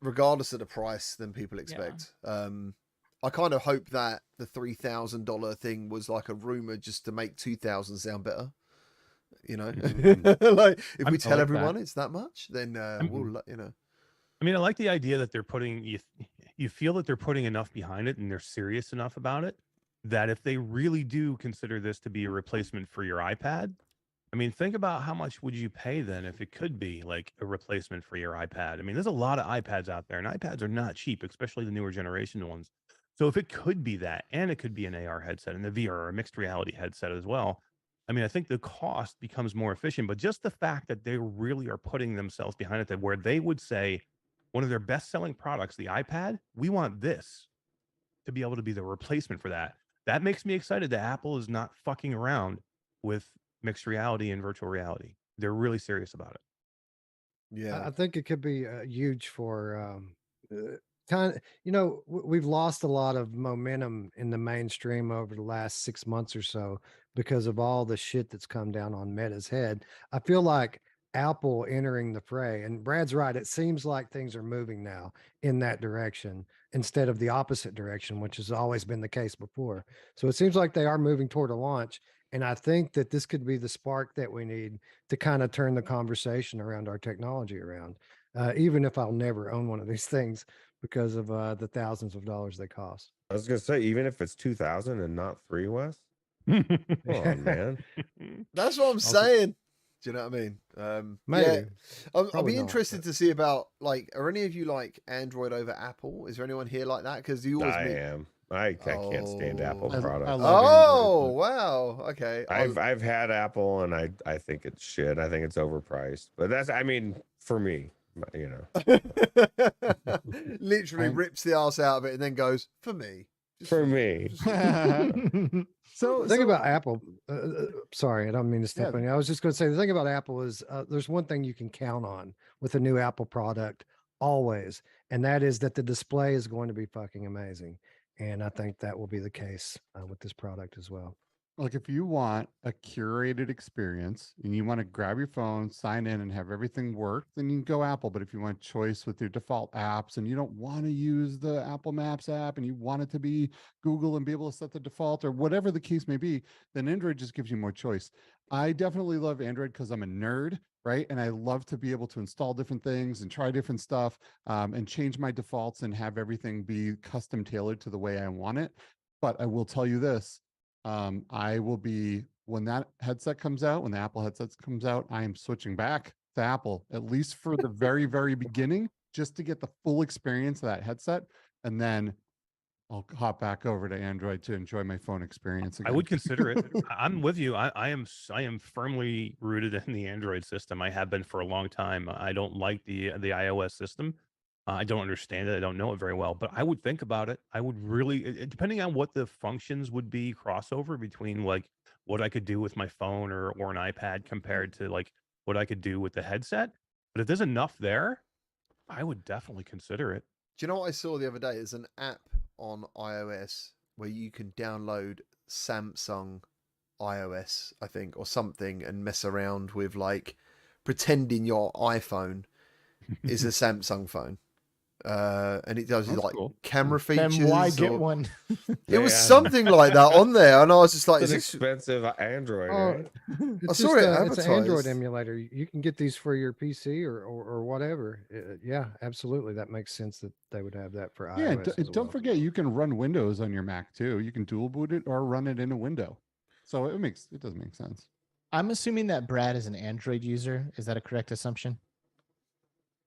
regardless of the price, than people expect. I kind of hope that the $3,000 thing was like a rumor just to make 2,000 sound better. You know, like if we I tell like everyone that. it's that much, then we'll, you know. I mean, I like the idea that they're putting you feel that they're putting enough behind it and they're serious enough about it that if they really do consider this to be a replacement for your iPad, I mean, think about how much would you pay then if it could be like a replacement for your iPad. I mean, there's a lot of iPads out there, and iPads are not cheap, especially the newer generation ones. So if it could be that, and it could be an AR headset and the VR or a mixed reality headset as well, I mean, I think the cost becomes more efficient. But just the fact that they really are putting themselves behind it, that where they would say one of their best-selling products, the iPad, we want this to be able to be the replacement for that. That makes me excited that Apple is not fucking around with mixed reality and virtual reality. They're really serious about it. Yeah. I think it could be huge for kind of, we've lost a lot of momentum in the mainstream over the last 6 months or so because of all the shit that's come down on Meta's head. I feel like Apple entering the fray. And Brad's right. It seems like things are moving now in that direction instead of the opposite direction, which has always been the case before. So it seems like they are moving toward a launch. And I think that this could be the spark that we need to kind of turn the conversation around our technology around, even if I'll never own one of these things because of the thousands of dollars they cost. I was gonna say, even if it's 2,000 and not 3, Wes. Come on, man. That's what I'm Also- saying. Do you know what I mean? Maybe. Yeah, I'll Probably be not, interested but- to see about like, are any of you like Android over Apple? Is there anyone here like that? Because you always I meet. am. I can't stand Apple Oh. products. I love Oh Android, wow! Okay, I've had Apple and I think it's shit. I think it's overpriced. But that's, I mean, for me, you know. literally I'm- rips the ass out of it and then goes for me. Just For me. but The thing about Apple, sorry, I don't mean to step Yeah. on you. I was just going to say the thing about Apple is there's one thing you can count on with a new Apple product always, and that is that the display is going to be fucking amazing. And I think that will be the case with this product as well. like if you want a curated experience and you want to grab your phone, sign in and have everything work, then you can go Apple. But if you want choice with your default apps and you don't want to use the Apple Maps app and you want it to be Google and be able to set the default or whatever the case may be, then Android just gives you more choice. I definitely love Android because I'm a nerd, right? And I love to be able to install different things and try different stuff and change my defaults and have everything be custom tailored to the way I want it. But I will tell you this, I will be, when that headset comes out, when the Apple headset comes out, I am switching back to Apple, at least for the very, very beginning, just to get the full experience of that headset. And then I'll hop back over to Android to enjoy my phone experience I again. would consider it. I'm with you. I am firmly rooted in the Android system. I have been for a long time. I don't like the iOS system. I don't understand it. I don't know it very well, but I would think about it. I would really, depending on what the functions would be crossover between like what I could do with my phone or an iPad compared to like what I could do with the headset. But if there's enough there, I would definitely consider it. Do you know what I saw the other day? There's an app on iOS where you can download Samsung iOS, I think, or something, and mess around with like pretending your iPhone is a Samsung phone. And it does That's like cool. camera Then features. why get or- one? It was Yeah. something like that on there, and I was just like, It's is an this... expensive Android, Oh, right? it's saw just it it's an Android advertised. emulator. You can get these for your PC or whatever. Yeah, absolutely. That makes sense that they would have that for Yeah, iOS. as don't well. forget you can run Windows on your Mac too. You can dual boot it or run it in a window. So it does make sense. I'm assuming that Brad is an Android user. Is that a correct assumption?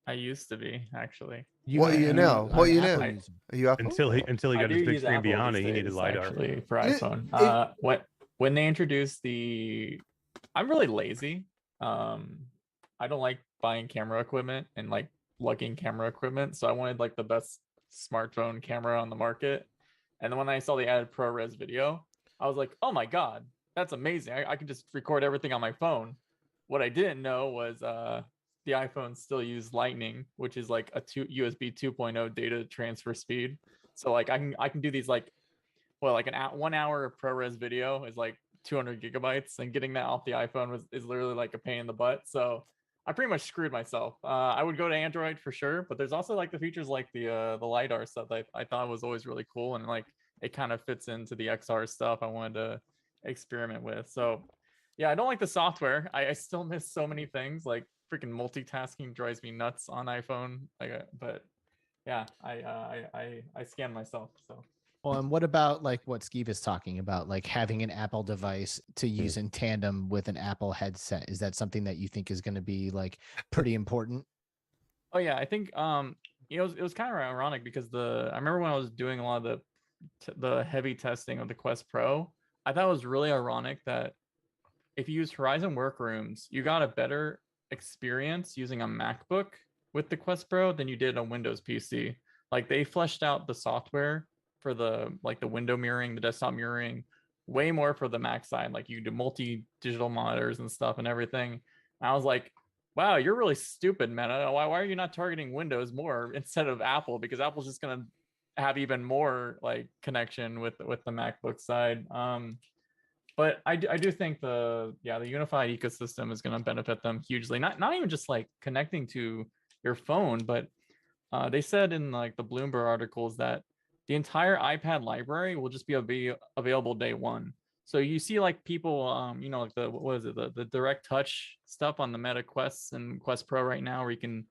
I used to be actually. What are you now? What are you now? Apple user. Are you Apple? Until he I got his do big use screen Apple beyond it, these he needed days, LiDAR. actually for It- iPhone. When they introduced I'm really lazy. I don't like buying camera equipment and like lugging camera equipment, so I wanted like the best smartphone camera on the market. And then when I saw the added ProRes video, I was like, oh my god, that's amazing! I can just record everything on my phone. What I didn't know was the iPhones still use Lightning, which is like a USB 2.0 data transfer speed. So like I can do these like, well, like 1 hour of ProRes video is like 200 gigabytes, and getting that off the iPhone is literally like a pain in the butt. So I pretty much screwed myself. I would go to Android for sure, but there's also like the features like the LiDAR stuff that I thought was always really cool, and like it kind of fits into the XR stuff I wanted to experiment with. So yeah, I don't like the software. I still miss so many things. Like freaking multitasking drives me nuts on iPhone. But yeah, I scanned myself. So Well, and what about like what Skeeve is talking about, like having an Apple device to use in tandem with an Apple headset? Is that something that you think is going to be like pretty important? oh yeah, I think it was kind of ironic because I remember when I was doing a lot of the heavy testing of the Quest Pro, I thought it was really ironic that if you use Horizon Workrooms, you got a better experience using a MacBook with the Quest Pro than you did a Windows PC. Like they fleshed out the software for the window mirroring, the desktop mirroring, way more for the Mac side. Like you do multi-digital monitors and stuff and everything. And I was like, wow, you're really stupid, man. Why are you not targeting Windows more instead of Apple? Because Apple's just gonna have even more like connection with the MacBook side. But I do think the unified ecosystem is going to benefit them hugely. Not even just like connecting to your phone, but they said in like the Bloomberg articles that the entire iPad library will just be available day one. So you see like people, like the direct touch stuff on the Meta Quests and Quest Pro right now, where you can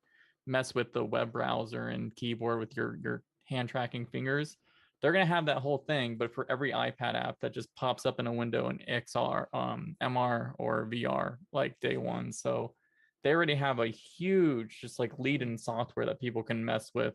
mess with the web browser and keyboard with your hand tracking fingers. They're gonna have that whole thing, but for every iPad app that just pops up in a window in XR, MR or VR like day one. So they already have a huge just like lead-in software that people can mess with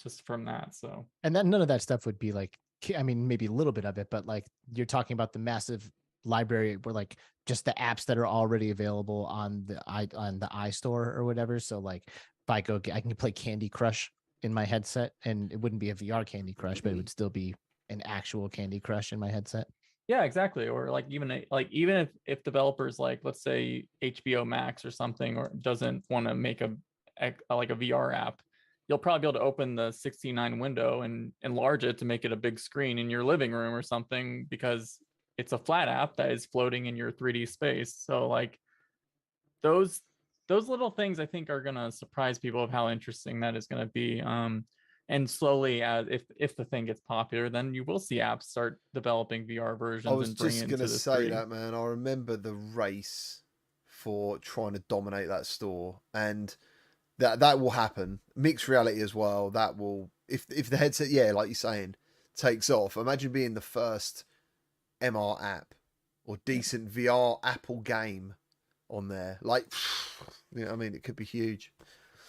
just from that. So And then none of that stuff would be like, I mean, maybe a little bit of it, but like you're talking about the massive library where like just the apps that are already available on the iStore or whatever. So like if I can play Candy Crush in my headset, and it wouldn't be a VR Candy Crush, but it would still be an actual Candy Crush in my headset. yeah, exactly. Or like even if developers like, let's say HBO Max or something, or doesn't want to make a VR app, you'll probably be able to open the 69 window and enlarge it to make it a big screen in your living room or something, because it's a flat app that is floating in your 3D space. So like those little things I think are gonna surprise people of how interesting that is gonna be. And slowly, as if the thing gets popular, then you will see apps start developing VR versions. I was and bring just it gonna into the say screen. that, man. I remember the race for trying to dominate that store, and that will happen. Mixed reality as well. That will, if the headset, yeah, like you're saying, takes off. Imagine being the first MR app or decent VR Apple game on there. Like, you know, I mean, it could be huge.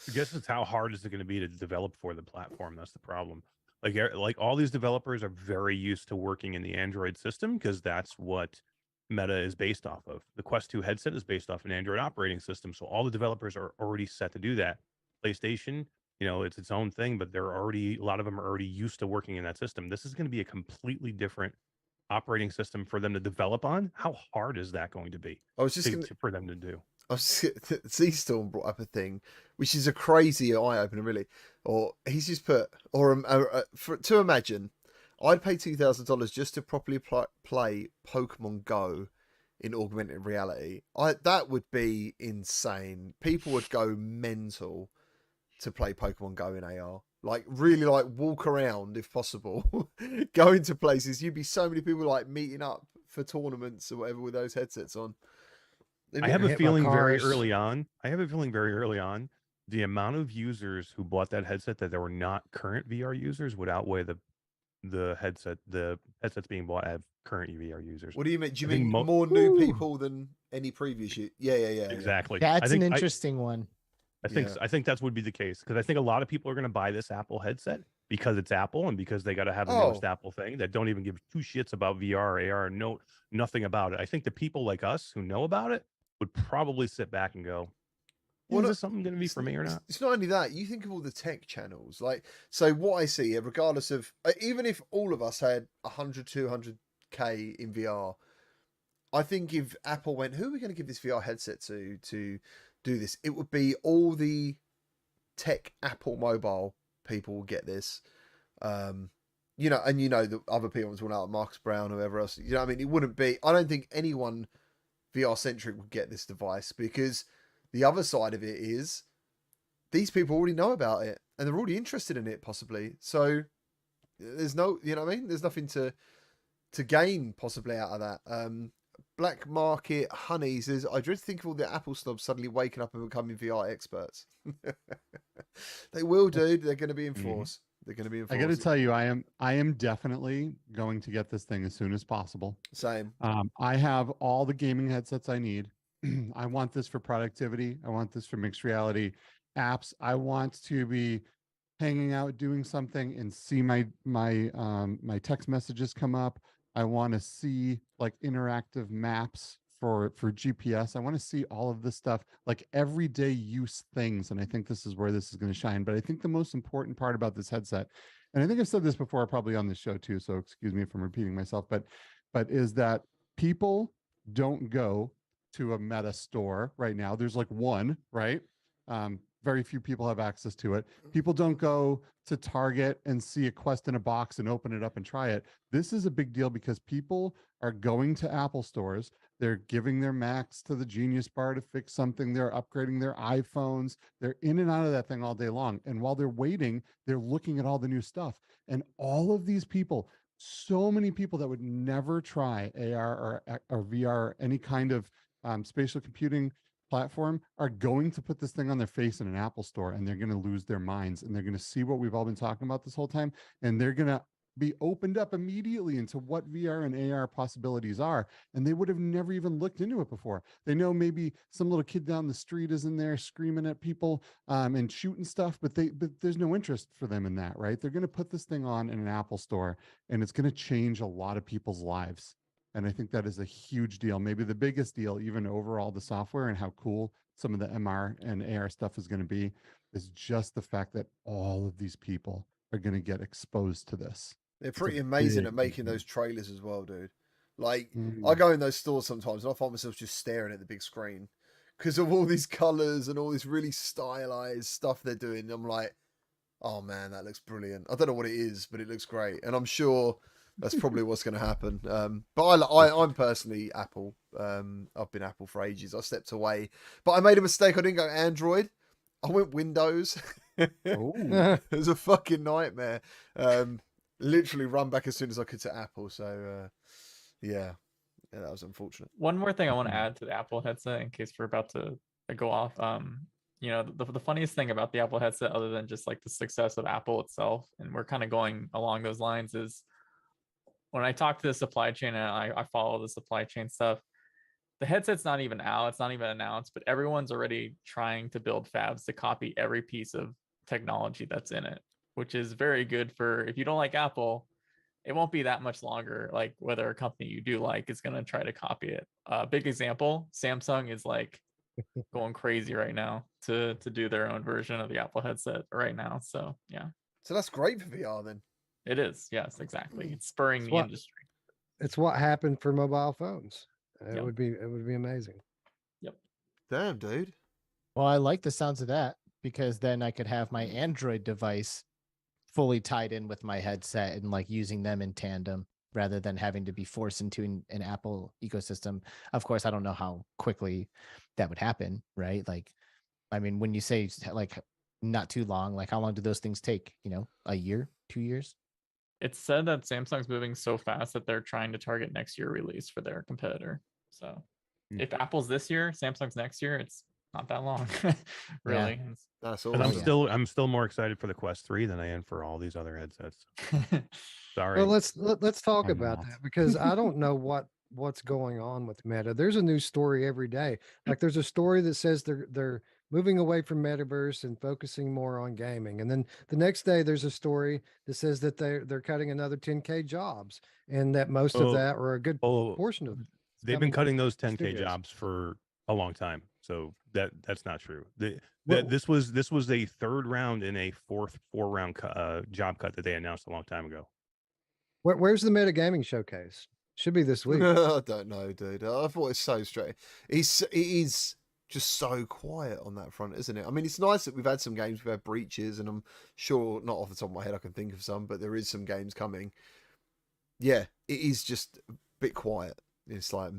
I guess it's how hard is it going to be to develop for the platform? That's the problem. Like all these developers are very used to working in the Android system because that's what Meta is based off of. The Quest 2 headset is based off an Android operating system, so all the developers are already set to do that. PlayStation, it's its own thing, but a lot of them are already used to working in that system. This is going to be a completely different operating system for them to develop on. How hard is that going to be I was just gonna, for them to do? Z-Storm brought up a thing, which is a crazy eye opener, really. Or he's just put, to imagine, I'd pay $2,000 just to properly play Pokemon Go in augmented reality. That would be insane. People would go mental to play Pokemon Go in AR. Like really, like walk around if possible, go into places. You'd be so many people like meeting up for tournaments or whatever with those headsets on. I have a hit by feeling very cars. early on. The amount of users who bought that headset that there were not current VR users would outweigh the headsets being bought as current VR users. What do you mean? Do you I think mean more new people than any previous? Yeah. Exactly. That's an interesting one. I think that would be the case, because I think a lot of people are going to buy this Apple headset because it's Apple and because they got to have the newest Apple thing, that don't even give two shits about VR or AR, nothing about it. I think the people like us who know about it would probably sit back and go, is this something going to be for me or not? It's not only that. You think of all the tech channels. Like, so what I see, regardless of, even if all of us had 100, 200K in VR, I think if Apple went, who are we going to give this VR headset to do this? It would be all the tech Apple mobile people will get this. And the other people will know, like Marcus Brown, whoever else. You know what I mean? It wouldn't be, I don't think anyone VR centric would get this device, because the other side of it is these people already know about it and they're already interested in it, possibly. So there's no, you know what I mean? There's nothing to gain possibly out of that. Black Market Honey says, I dread to think of all the Apple snobs suddenly waking up and becoming VR experts. They will, dude. They're going to be enforced. They're going to be enforced. I got to tell you, I am definitely going to get this thing as soon as possible. Same. I have all the gaming headsets I need. I want this for productivity. I want this for mixed reality apps. I want to be hanging out, doing something, and see my text messages come up. I want to see like interactive maps for GPS. I want to see all of this stuff, like everyday use things. And I think this is where this is going to shine. But I think the most important part about this headset, and I think I've said this before, probably on this show too, so excuse me if I'm repeating myself, but is that people don't go to a Meta store right now. There's like one, right? very few people have access to it. People don't go to Target and see a Quest in a box and open it up and try it. This is a big deal because people are going to Apple stores. They're giving their Macs to the Genius Bar to fix something. They're upgrading their iPhones. They're in and out of that thing all day long. And while they're waiting, they're looking at all the new stuff. And all of these people, so many people that would never try AR or VR, any kind of spatial computing platform, are going to put this thing on their face in an Apple store, and they're going to lose their minds, and they're going to see what we've all been talking about this whole time, and they're going to be opened up immediately into what VR and AR possibilities are, and they would have never even looked into it before. They know maybe some little kid down the street is in there screaming at people and shooting stuff, but there's no interest for them in that, right? They're going to put this thing on in an Apple store, and it's going to change a lot of people's lives. And I think that is a huge deal, maybe the biggest deal, even overall, the software and how cool some of the MR and AR stuff is going to be, is just the fact that all of these people are going to get exposed to this. They're pretty amazing at making those trailers as well, dude. Like, Mm. I go in those stores sometimes and I find myself just staring at the big screen because of all these colors and all this really stylized stuff they're doing. I'm like, oh man, that looks brilliant. I don't know what it is, but it looks great. And I'm sure that's probably what's going to happen. But I'm personally Apple. I've been Apple for ages. I stepped away, but I made a mistake. I didn't go Android. I went Windows. It was a fucking nightmare. Literally run back as soon as I could to Apple. So yeah, that was unfortunate. One more thing I want to add to the Apple headset in case we're about to go off. You know, the funniest thing about the Apple headset, other than just like the success of Apple itself, and we're kind of going along those lines, is when I talk to the supply chain and I follow the supply chain stuff, the headset's not even out, it's not even announced, but everyone's already trying to build fabs to copy every piece of technology that's in it, which is very good for, if you don't like Apple, it won't be that much longer, like whether a company you do like is going to try to copy it. Big example, Samsung is like going crazy right now to do their own version of the Apple headset right now. So yeah. So that's great for VR then. It is. Yes, exactly. It's spurring the industry. It's what happened for mobile phones. It Yep. would be amazing. Yep. Damn, dude. Well, I like the sounds of that because then I could have my Android device fully tied in with my headset and like using them in tandem rather than having to be forced into an Apple ecosystem. Of course, I don't know how quickly that would happen, right? Like, I mean, when you say like not too long, like how long do those things take? You know, a year, 2 years? It's said that Samsung's moving so fast that they're trying to target next year release for their competitor. So if Apple's this year, Samsung's next year, it's not that long, really. Yeah. That's And awesome. I'm still more excited for the Quest 3 than I am for all these other headsets. Sorry. Well, let's talk I'm about not. that because I don't know what's going on with Meta. There's a new story every day. Like there's a story that says they're moving away from metaverse and focusing more on gaming. And then the next day there's a story that says that they're cutting another 10K jobs and that most of that, or a good portion of they've been coming cutting from those 10K studios. jobs for a long time. So that's not true. Well- This was a third round in a four round job cut that they announced a long time ago. Where's the Meta Gaming Showcase? Should be this week. I don't know, dude. I thought it's so straight. It is just so quiet on that front, isn't it? I mean, it's nice that we've had some games, we've had breaches, and I'm sure, not off the top of my head, I can think of some, but there is some games coming. Yeah, it is just a bit quiet. It's like,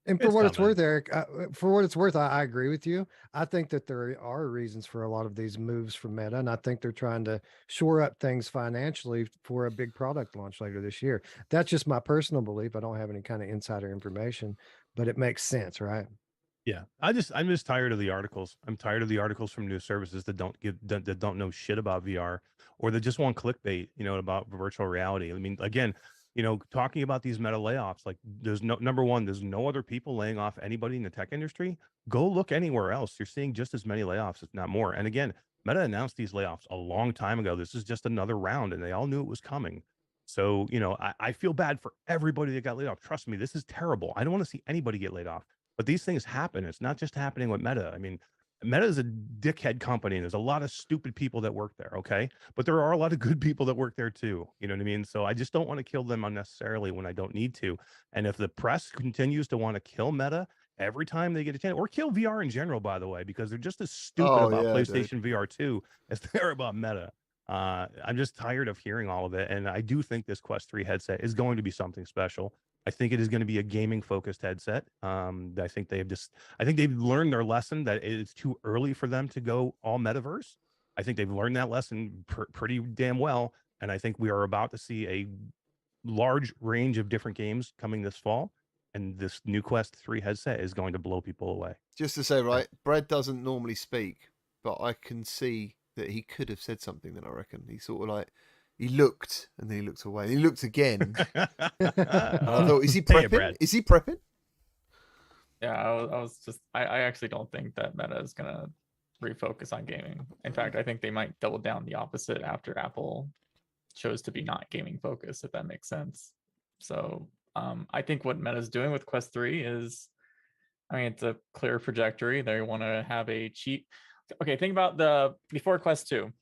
And for It's what it's coming. worth, Eric, for what it's worth, I agree with you. I think that there are reasons for a lot of these moves from Meta, and I think they're trying to shore up things financially for a big product launch later this year. That's just my personal belief. I don't have any kind of insider information, but it makes sense, right? Yeah, I'm just tired of the articles. I'm tired of the articles from news services that don't know shit about VR, or that just want clickbait, about virtual reality. I mean, again, talking about these Meta layoffs, like there's number one, there's no other people laying off anybody in the tech industry. Go look anywhere else. You're seeing just as many layoffs, if not more. And again, Meta announced these layoffs a long time ago. This is just another round, and they all knew it was coming. So, I feel bad for everybody that got laid off. Trust me, this is terrible. I don't want to see anybody get laid off. But these things happen. It's not just happening with Meta. I mean, Meta is a dickhead company, and there's a lot of stupid people that work there. Okay. But there are a lot of good people that work there too. You know what I mean? So I just don't want to kill them unnecessarily when I don't need to. And if the press continues to want to kill Meta every time they get a chance, or kill VR in general, by the way, because they're just as stupid Oh, about yeah, dude. PlayStation VR 2 as they are about Meta. I'm just tired of hearing all of it. And I do think this Quest 3 headset is going to be something special. I think it is going to be a gaming focused headset. I think they've learned their lesson that it's too early for them to go all metaverse. I think they've learned that lesson pretty damn well. And I think we are about to see a large range of different games coming this fall. And this new Quest 3 headset is going to blow people away. Just to say, right, Brad doesn't normally speak, but I can see that he could have said something. Then I reckon he sort of like he looked and then he looked away. And he looked again. And I thought, is he prepping? Brad. Is he prepping? Yeah, I was just I actually don't think that Meta is gonna refocus on gaming. In fact, I think they might double down the opposite after Apple chose to be not gaming focused, if that makes sense. So I think what Meta's doing with Quest 3 is, I mean, it's a clear trajectory. They want to have a cheap. Okay, think about the before Quest 2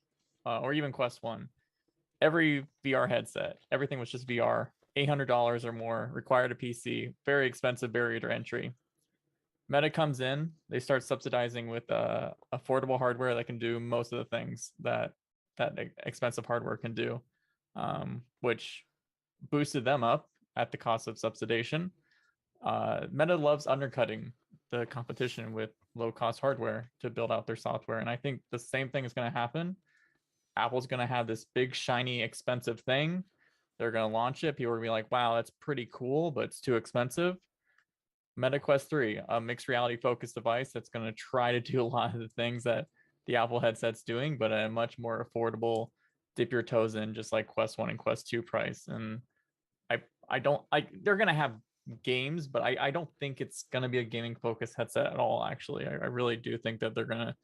or even Quest 1. Every VR headset, everything was just VR, $800 or more, required a PC, very expensive barrier to entry. Meta comes in, they start subsidizing with affordable hardware that can do most of the things that expensive hardware can do, which boosted them up at the cost of subsidization. Meta loves undercutting the competition with low-cost hardware to build out their software, and I think the same thing is going to happen. Apple's going to have this big, shiny, expensive thing. They're going to launch it. People are going to be like, wow, that's pretty cool, but it's too expensive. Meta Quest 3, a mixed reality focused device that's going to try to do a lot of the things that the Apple headset's doing, but at a much more affordable, dip your toes in, just like Quest 1 and Quest 2 price. And they're going to have games, but I don't think it's going to be a gaming focused headset at all. Actually, I really do think that they're going to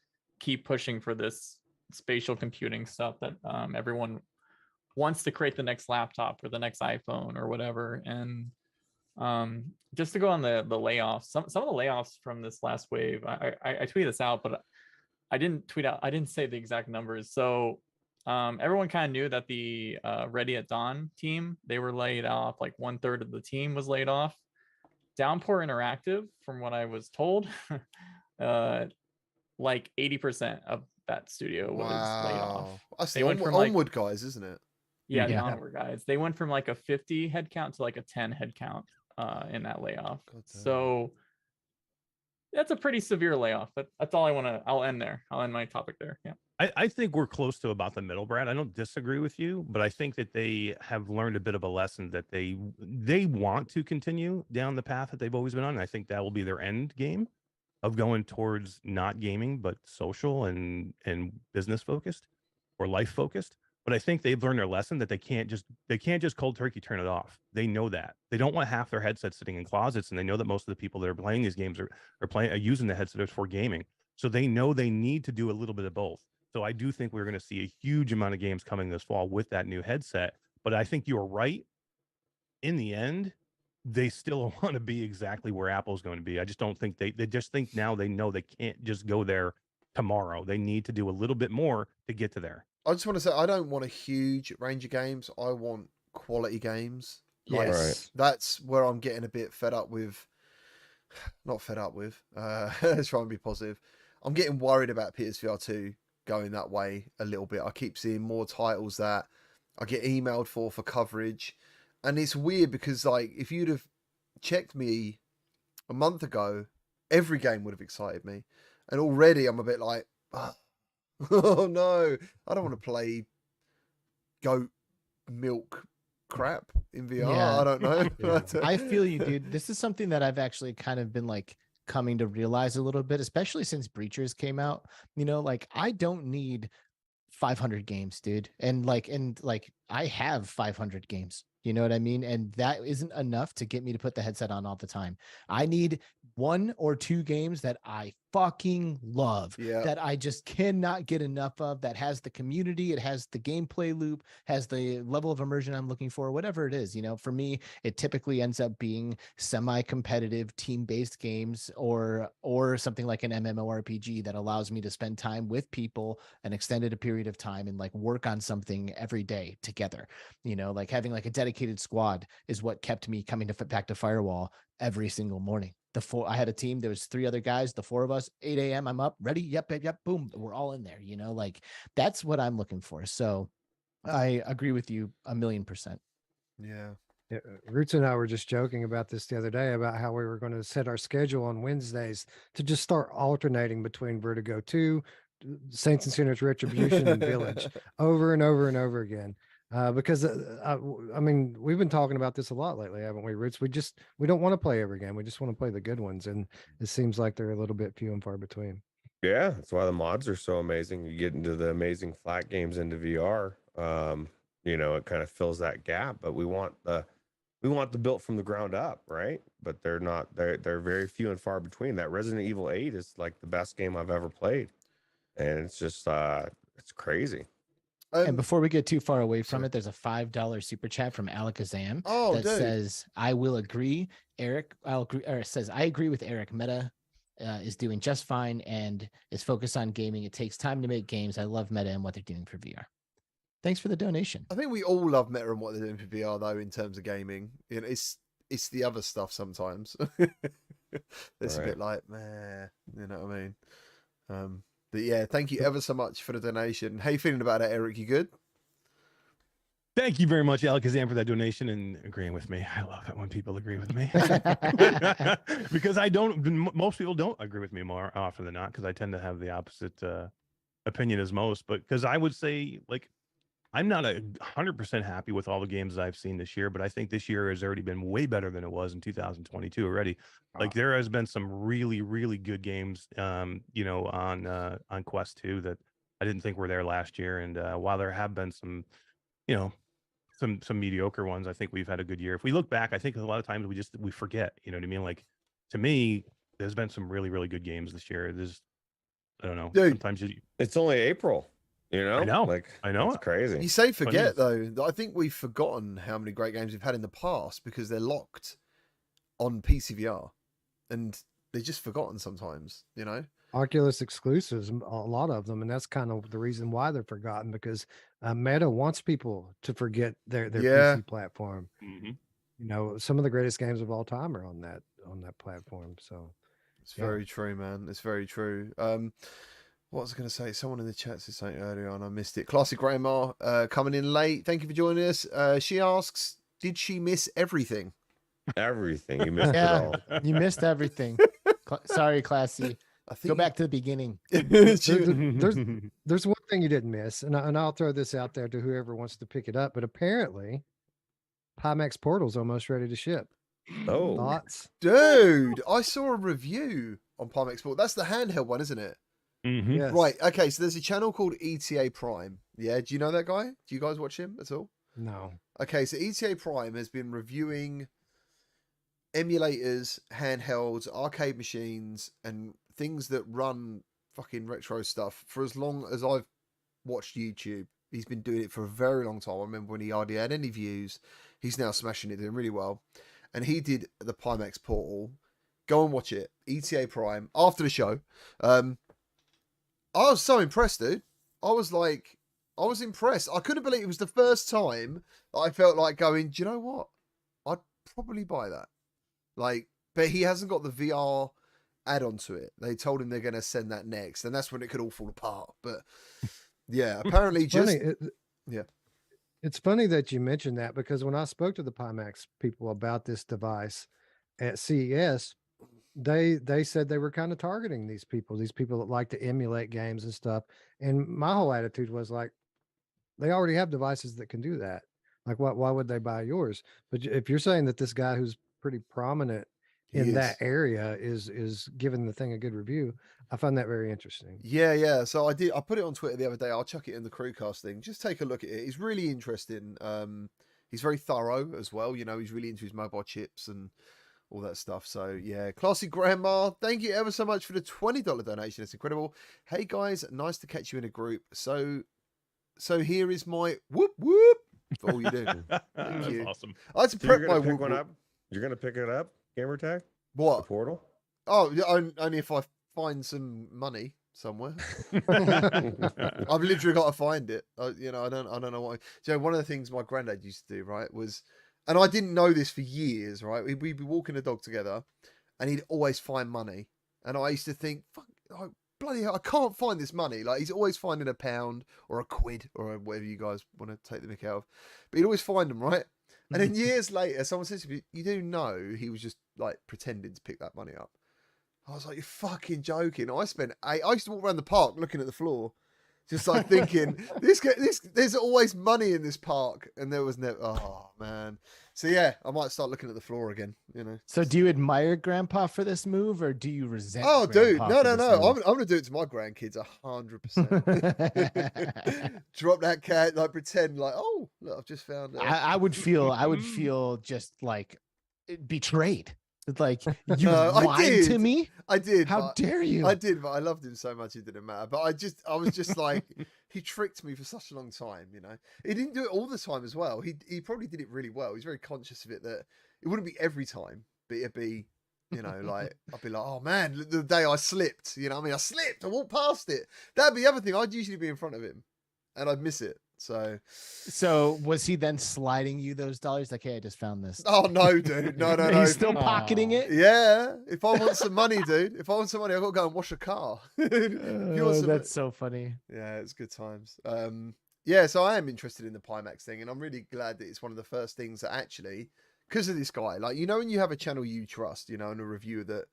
keep pushing for this spatial computing stuff that everyone wants to create the next laptop or the next iPhone or whatever. And just to go on the layoffs, some of the layoffs from this last wave, I tweeted this out, but I didn't say the exact numbers. So everyone kind of knew that the Ready at Dawn team, they were laid off. Like 1/3 of the team was laid off. Downpour Interactive, from what I was told, like 80% of that studio was laid off. That's They the went from onward guys, isn't it? Yeah, the Yeah. onward guys. They went from like a 50 head count to like a 10 head count in that layoff. God damn. So that's a pretty severe layoff. But that's all I'll end there. I'll end my topic there. Yeah. I think we're close to about the middle, Brad. I don't disagree with you, but I think that they have learned a bit of a lesson that they want to continue down the path that they've always been on. And I think that will be their end game of going towards not gaming, but social and business focused or life focused. But I think they've learned their lesson that they can't just cold turkey turn it off. They know that. They don't want half their headsets sitting in closets, and they know that most of the people that are playing these games are using the headsets for gaming. So they know they need to do a little bit of both. So I do think we're going to see a huge amount of games coming this fall with that new headset. But I think you're right. In the end, they still want to be exactly where Apple's going to be. I just don't think they just think now they know they can't just go there tomorrow. They need to do a little bit more to get to there. I just want to say, I don't want a huge range of games. I want quality games. Like, Yes. that's where I'm getting a bit fed up with. Not fed up with. Let's try and be positive. I'm getting worried about PSVR 2 going that way a little bit. I keep seeing more titles that I get emailed for coverage. And it's weird because, like, if you'd have checked me a month ago, every game would have excited me. And already I'm a bit like, oh no, I don't want to play goat milk crap in VR. Yeah. I don't know. I feel you, dude. This is something that I've actually kind of been like coming to realize a little bit, especially since Breachers came out. You know, like I don't need 500 games, dude. And I have 500 games. You know what I mean? And that isn't enough to get me to put the headset on all the time. I need 1 or 2 games that I fucking love, that I just cannot get enough of, that has the community, it has the gameplay loop, has the level of immersion I'm looking for, whatever it is. You know, for me, it typically ends up being semi-competitive team-based games or something like an MMORPG that allows me to spend time with people an extended period of time and like work on something every day together. You know, like having like a dedicated squad is what kept me coming back to Firewall every single morning. I had a team. There was 3 other guys, the 4 of us, 8 a.m. I'm up, ready. Yep. Boom. We're all in there, like that's what I'm looking for. So I agree with you 1,000,000%. Yeah. Yeah, Roots and I were just joking about this the other day about how we were going to set our schedule on Wednesdays to just start alternating between Vertigo 2, Saints and Sinners Retribution, and Village over and over and over again. Because I mean, we've been talking about this a lot lately, haven't we, Roots? We don't want to play every game. We just want to play the good ones, and it seems like they're a little bit few and far between. Yeah, that's why the mods are so amazing. You get into the amazing flat games into VR. It kind of fills that gap, but we want the built from the ground up, right? But they're not. They're very few and far between. That Resident Evil 8 is like the best game I've ever played, and it's just it's crazy. And before we get too far away from it, there's a $5 super chat from Alakazam that says, "I will agree, Eric. I'll agree." Or it says, "I agree with Eric. Meta is doing just fine and is focused on gaming. It takes time to make games. I love Meta and what they're doing for VR." Thanks for the donation. I think we all love Meta and what they're doing for VR, though, in terms of gaming. It's the other stuff sometimes. It's a bit like, man, you know what I mean? But yeah, thank you ever so much for the donation. How you feeling about it, Eric? You good? Thank you very much, Alakazam, for that donation and agreeing with me. I love it when people agree with me because most people don't agree with me more often than not, because I tend to have the opposite opinion as most. But because I would say, like, I'm not 100% happy with all the games I've seen this year, but I think this year has already been way better than it was in 2022 already. Like, there has been some really, really good games, on Quest 2 that I didn't think were there last year. And while there have been some, some mediocre ones, I think we've had a good year. If we look back, I think a lot of times we forget, you know what I mean? Like, to me, there's been some really, really good games this year. I don't know. Dude, sometimes it's only April. I know. I know. It's crazy. You say forget, though. I think we've forgotten how many great games we've had in the past because they're locked on PC VR, and they're just forgotten sometimes. Oculus exclusives, a lot of them, and that's kind of the reason why they're forgotten, because Meta wants people to forget their PC platform. Mm-hmm. Some of the greatest games of all time are on that platform. So it's very true, man. It's very true. What was I going to say? Someone in the chat said something earlier on. I missed it. Classic Grandma coming in late. Thank you for joining us. She asks, did she miss everything? Everything. You missed it all. You missed everything. Sorry, Classy. Go back to the beginning. There's one thing you didn't miss, and I'll throw this out there to whoever wants to pick it up. But apparently, Pimax Portal's almost ready to ship. Oh, Thoughts? Dude, I saw a review on Pimax Portal. That's the handheld one, isn't it? Mm-hmm. Yes. Right. Okay. So there's a channel called ETA Prime. Yeah. Do you know that guy? Do you guys watch him at all? No. Okay. So ETA Prime has been reviewing emulators, handhelds, arcade machines, and things that run fucking retro stuff for as long as I've watched YouTube. He's been doing it for a very long time. I remember when he hardly had any views. He's now smashing it, doing really well. And he did the Pimax Portal. Go and watch it. ETA Prime after the show. I was so impressed, dude. I was impressed. I couldn't believe it was the first time that I felt like going, do you know what? I'd probably buy that. But he hasn't got the VR add-on to it. They told him they're going to send that next, and that's when it could all fall apart. But yeah, apparently It's funny that you mentioned that, because when I spoke to the Pimax people about this device at CES, they said they were kind of targeting these people that like to emulate games and stuff. And my whole attitude was like, they already have devices that can do that. Like, why would they buy yours? But if you're saying that this guy who's pretty prominent in that area is giving the thing a good review, I find that very interesting. Yeah. So I put it on Twitter the other day. I'll chuck it in the CruCast thing. Just take a look at it. It's really interesting. He's very thorough as well. He's really into his mobile chips and all that stuff. So yeah, Classy Grandma, thank you ever so much for the $20 donation. It's incredible. Hey guys, nice to catch you in a group. So here is my whoop whoop for all you do. Thank you. Awesome. I had to prep my pick whoop one whoop. up. You're gonna pick it up, gamer tag? What? The Portal? Oh, only if I find some money somewhere. I've literally got to find it. I don't know what. One of the things my granddad used to do, right, was, and I didn't know this for years, right? We'd be walking the dog together, and he'd always find money. And I used to think, fuck, oh, bloody hell, I can't find this money. Like, he's always finding a pound or a quid or whatever you guys want to take the mick out of. But he'd always find them, right? And then years later, someone says to me, you do know he was just like pretending to pick that money up. I was like, you're fucking joking. I used to walk around the park looking at the floor, just like thinking, there's always money in this park. And there was never, oh man. So yeah, I might start looking at the floor again, you know. So do you admire Grandpa for this move, or do you resent? Oh, dude, Grandpa no. for this I'm move? gonna do it to my grandkids 100%. Drop that cat, like pretend like, oh, look, I've just found. I would feel just like betrayed. It's like, you I lied to did. me. I did. How but- dare you? I did, but I loved him so much it didn't matter. But I was just like, he tricked me for such a long time, you know. He didn't do it all the time as well. He probably did it really well. He's very conscious of it, that it wouldn't be every time, but it'd be, you know, like, I'd be like, oh man, the day I slipped, you know what I mean? I slipped, I walked past it. That'd be the other thing. I'd usually be in front of him and I'd miss it. So was he then sliding you those dollars? Like, hey, I just found this. oh no, dude. No. He's still pocketing it. Yeah. If I want some money, dude, I've got to go and wash a car. If you want some- That's so funny. Yeah, it's good times. Yeah, so I am interested in the Pimax thing, and I'm really glad that it's one of the first things that actually, because of this guy, like, you know, when you have a channel you trust, you know, and a reviewer that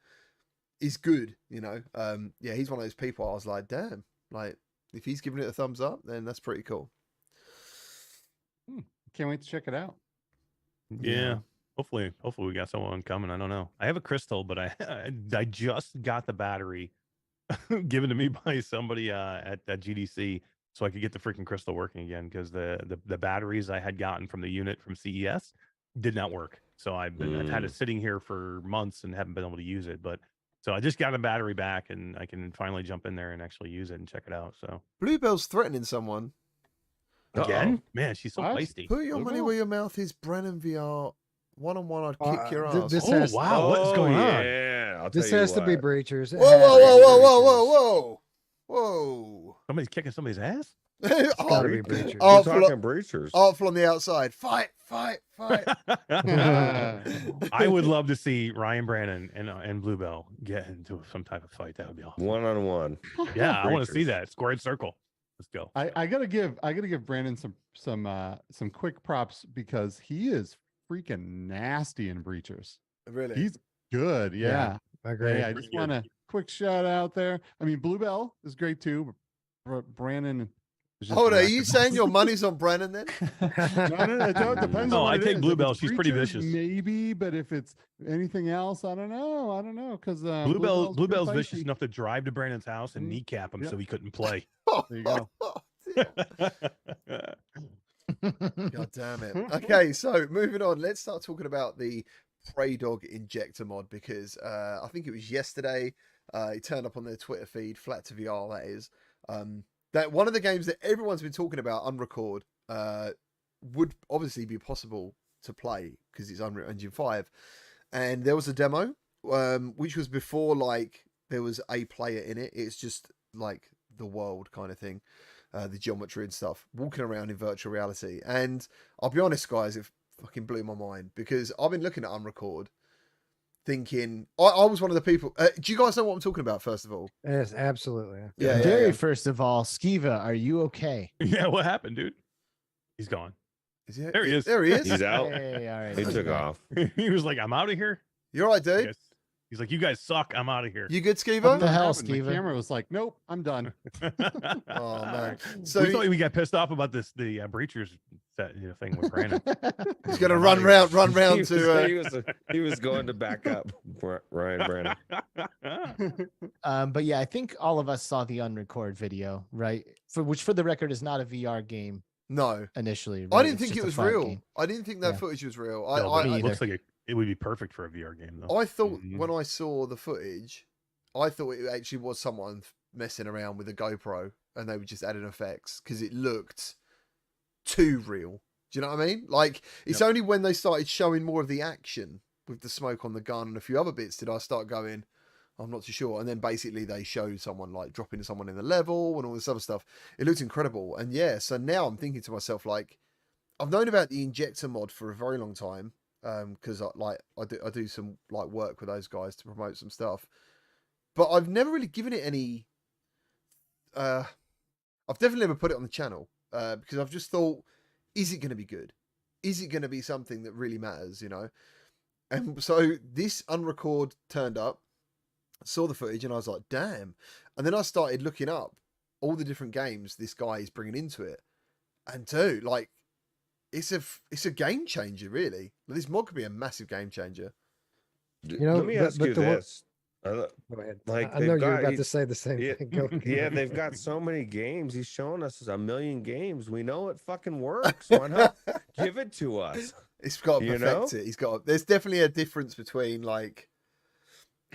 is good, you know, yeah, he's one of those people. I was like, damn, like, if he's giving it a thumbs up, then that's pretty cool. Can't wait to check it out. Yeah. Hopefully we got someone coming. I don't know. I have a crystal, but I just got the battery given to me by somebody at GDC, so I could get the freaking crystal working again, because the batteries I had gotten from the unit from CES did not work. So I've had it sitting here for months and haven't been able to use it. But so I just got a battery back, and I can finally jump in there and actually use it and check it out. So Bluebell's threatening someone. again, man, she's so What? feisty. Put your money Bluebell? where your mouth is, Brennan VR. One-on-one, I'd kick your ass. This Oh has, wow, what is going on? Yeah, I'll this tell you has to be what. breachers. It Whoa, has whoa, to whoa, be whoa, whoa, breachers. whoa, whoa. Somebody's kicking somebody's ass. It's gotta be Oh, breachers. Oh, We're talking breachers. Artful on the outside. Fight. I would love to see Ryan Brannon and Bluebell get into some type of fight. That would be awesome. 1-on-1. Yeah, I want to see Breachers. that squared circle. Let's go. I gotta give Brandon some quick props, because he is freaking nasty in breachers. Really? He's good. Yeah. I agree. Hey, I just want a quick shout out there. I mean, Bluebell is great too, but Brandon is just Hold on, are wrecking you it. saying your money's on Brennan then? No, it depends No, on what I it take is. If Bluebell. it's She's pretty breachers, vicious. Maybe, but if it's anything else, I don't know, because Bluebell's vicious enough to drive to Brandon's house and kneecap him Yep. so he couldn't play. There you go. God damn it. Okay, so moving on, let's start talking about the Praydog Injector mod, because I think it was yesterday, it turned up on their Twitter feed, Flat to VR, that is. That one of the games that everyone's been talking about, Unrecord, would obviously be possible to play because it's Unreal Engine 5. And there was a demo, which was before, like, there was a player in it. It's just like the world kind of thing, the geometry and stuff, walking around in virtual reality. And I'll be honest, guys, it fucking blew my mind, because I've been looking at Unrecord thinking, I was one of the people. Do you guys know what I'm talking about, first of all? Yes, absolutely. Yeah, Gary, first of all, Skiva, are you okay? Yeah, what happened, dude? He's gone. Is he, There he is. There he is. He's out. Hey, all right. He he's took back. off. He was like, I'm out of here. You're right, I dude. guess. He's like, you guys suck. I'm out of here. You good, What Skiva? the hell, happened? The Steven? camera was like, nope, I'm done. Oh man. So we thought we got pissed off about the breachers thing with Brandon. he's gonna I'm run outta round He to. he was going to back up Ryan Brandon. But yeah, I think all of us saw the Unrecord video, right? Which for the record is not a VR game No, initially. I right? didn't It's think just it a was fun real. game. I didn't think that Yeah. footage was real. No, but Me it looks either. like it would be perfect for a VR game, though. I thought Mhm. when I saw the footage, I thought it actually was someone messing around with a GoPro and they were just adding effects because it looked too real. Do you know what I mean? Like, it's only when they started showing more of the action with the smoke on the gun and a few other bits did I start going, I'm not too sure. And then basically they showed someone like dropping someone in the level and all this other stuff. It looked incredible. And yeah, so now I'm thinking to myself, like, I've known about the Injector mod for a very long time. because I do some like work with those guys to promote some stuff, but I've never really given it any. I've definitely never put it on the channel because I've just thought, is it going to be good? Is it going to be something that really matters? You know. And so this unrecord turned up, saw the footage, and I was like, damn. And then I started looking up all the different games this guy is bringing into it, and dude, like. It's a game changer, really. This mod could be a massive game changer. You know, let me ask you this. Go ahead. Like, I know they've you're got- about to say the same Yeah, thing. Go. yeah, they've got so many games. He's showing us a million games. We know it fucking works. Why not give it to us? It's got to You perfect know? it. He's got. There's definitely a difference between like,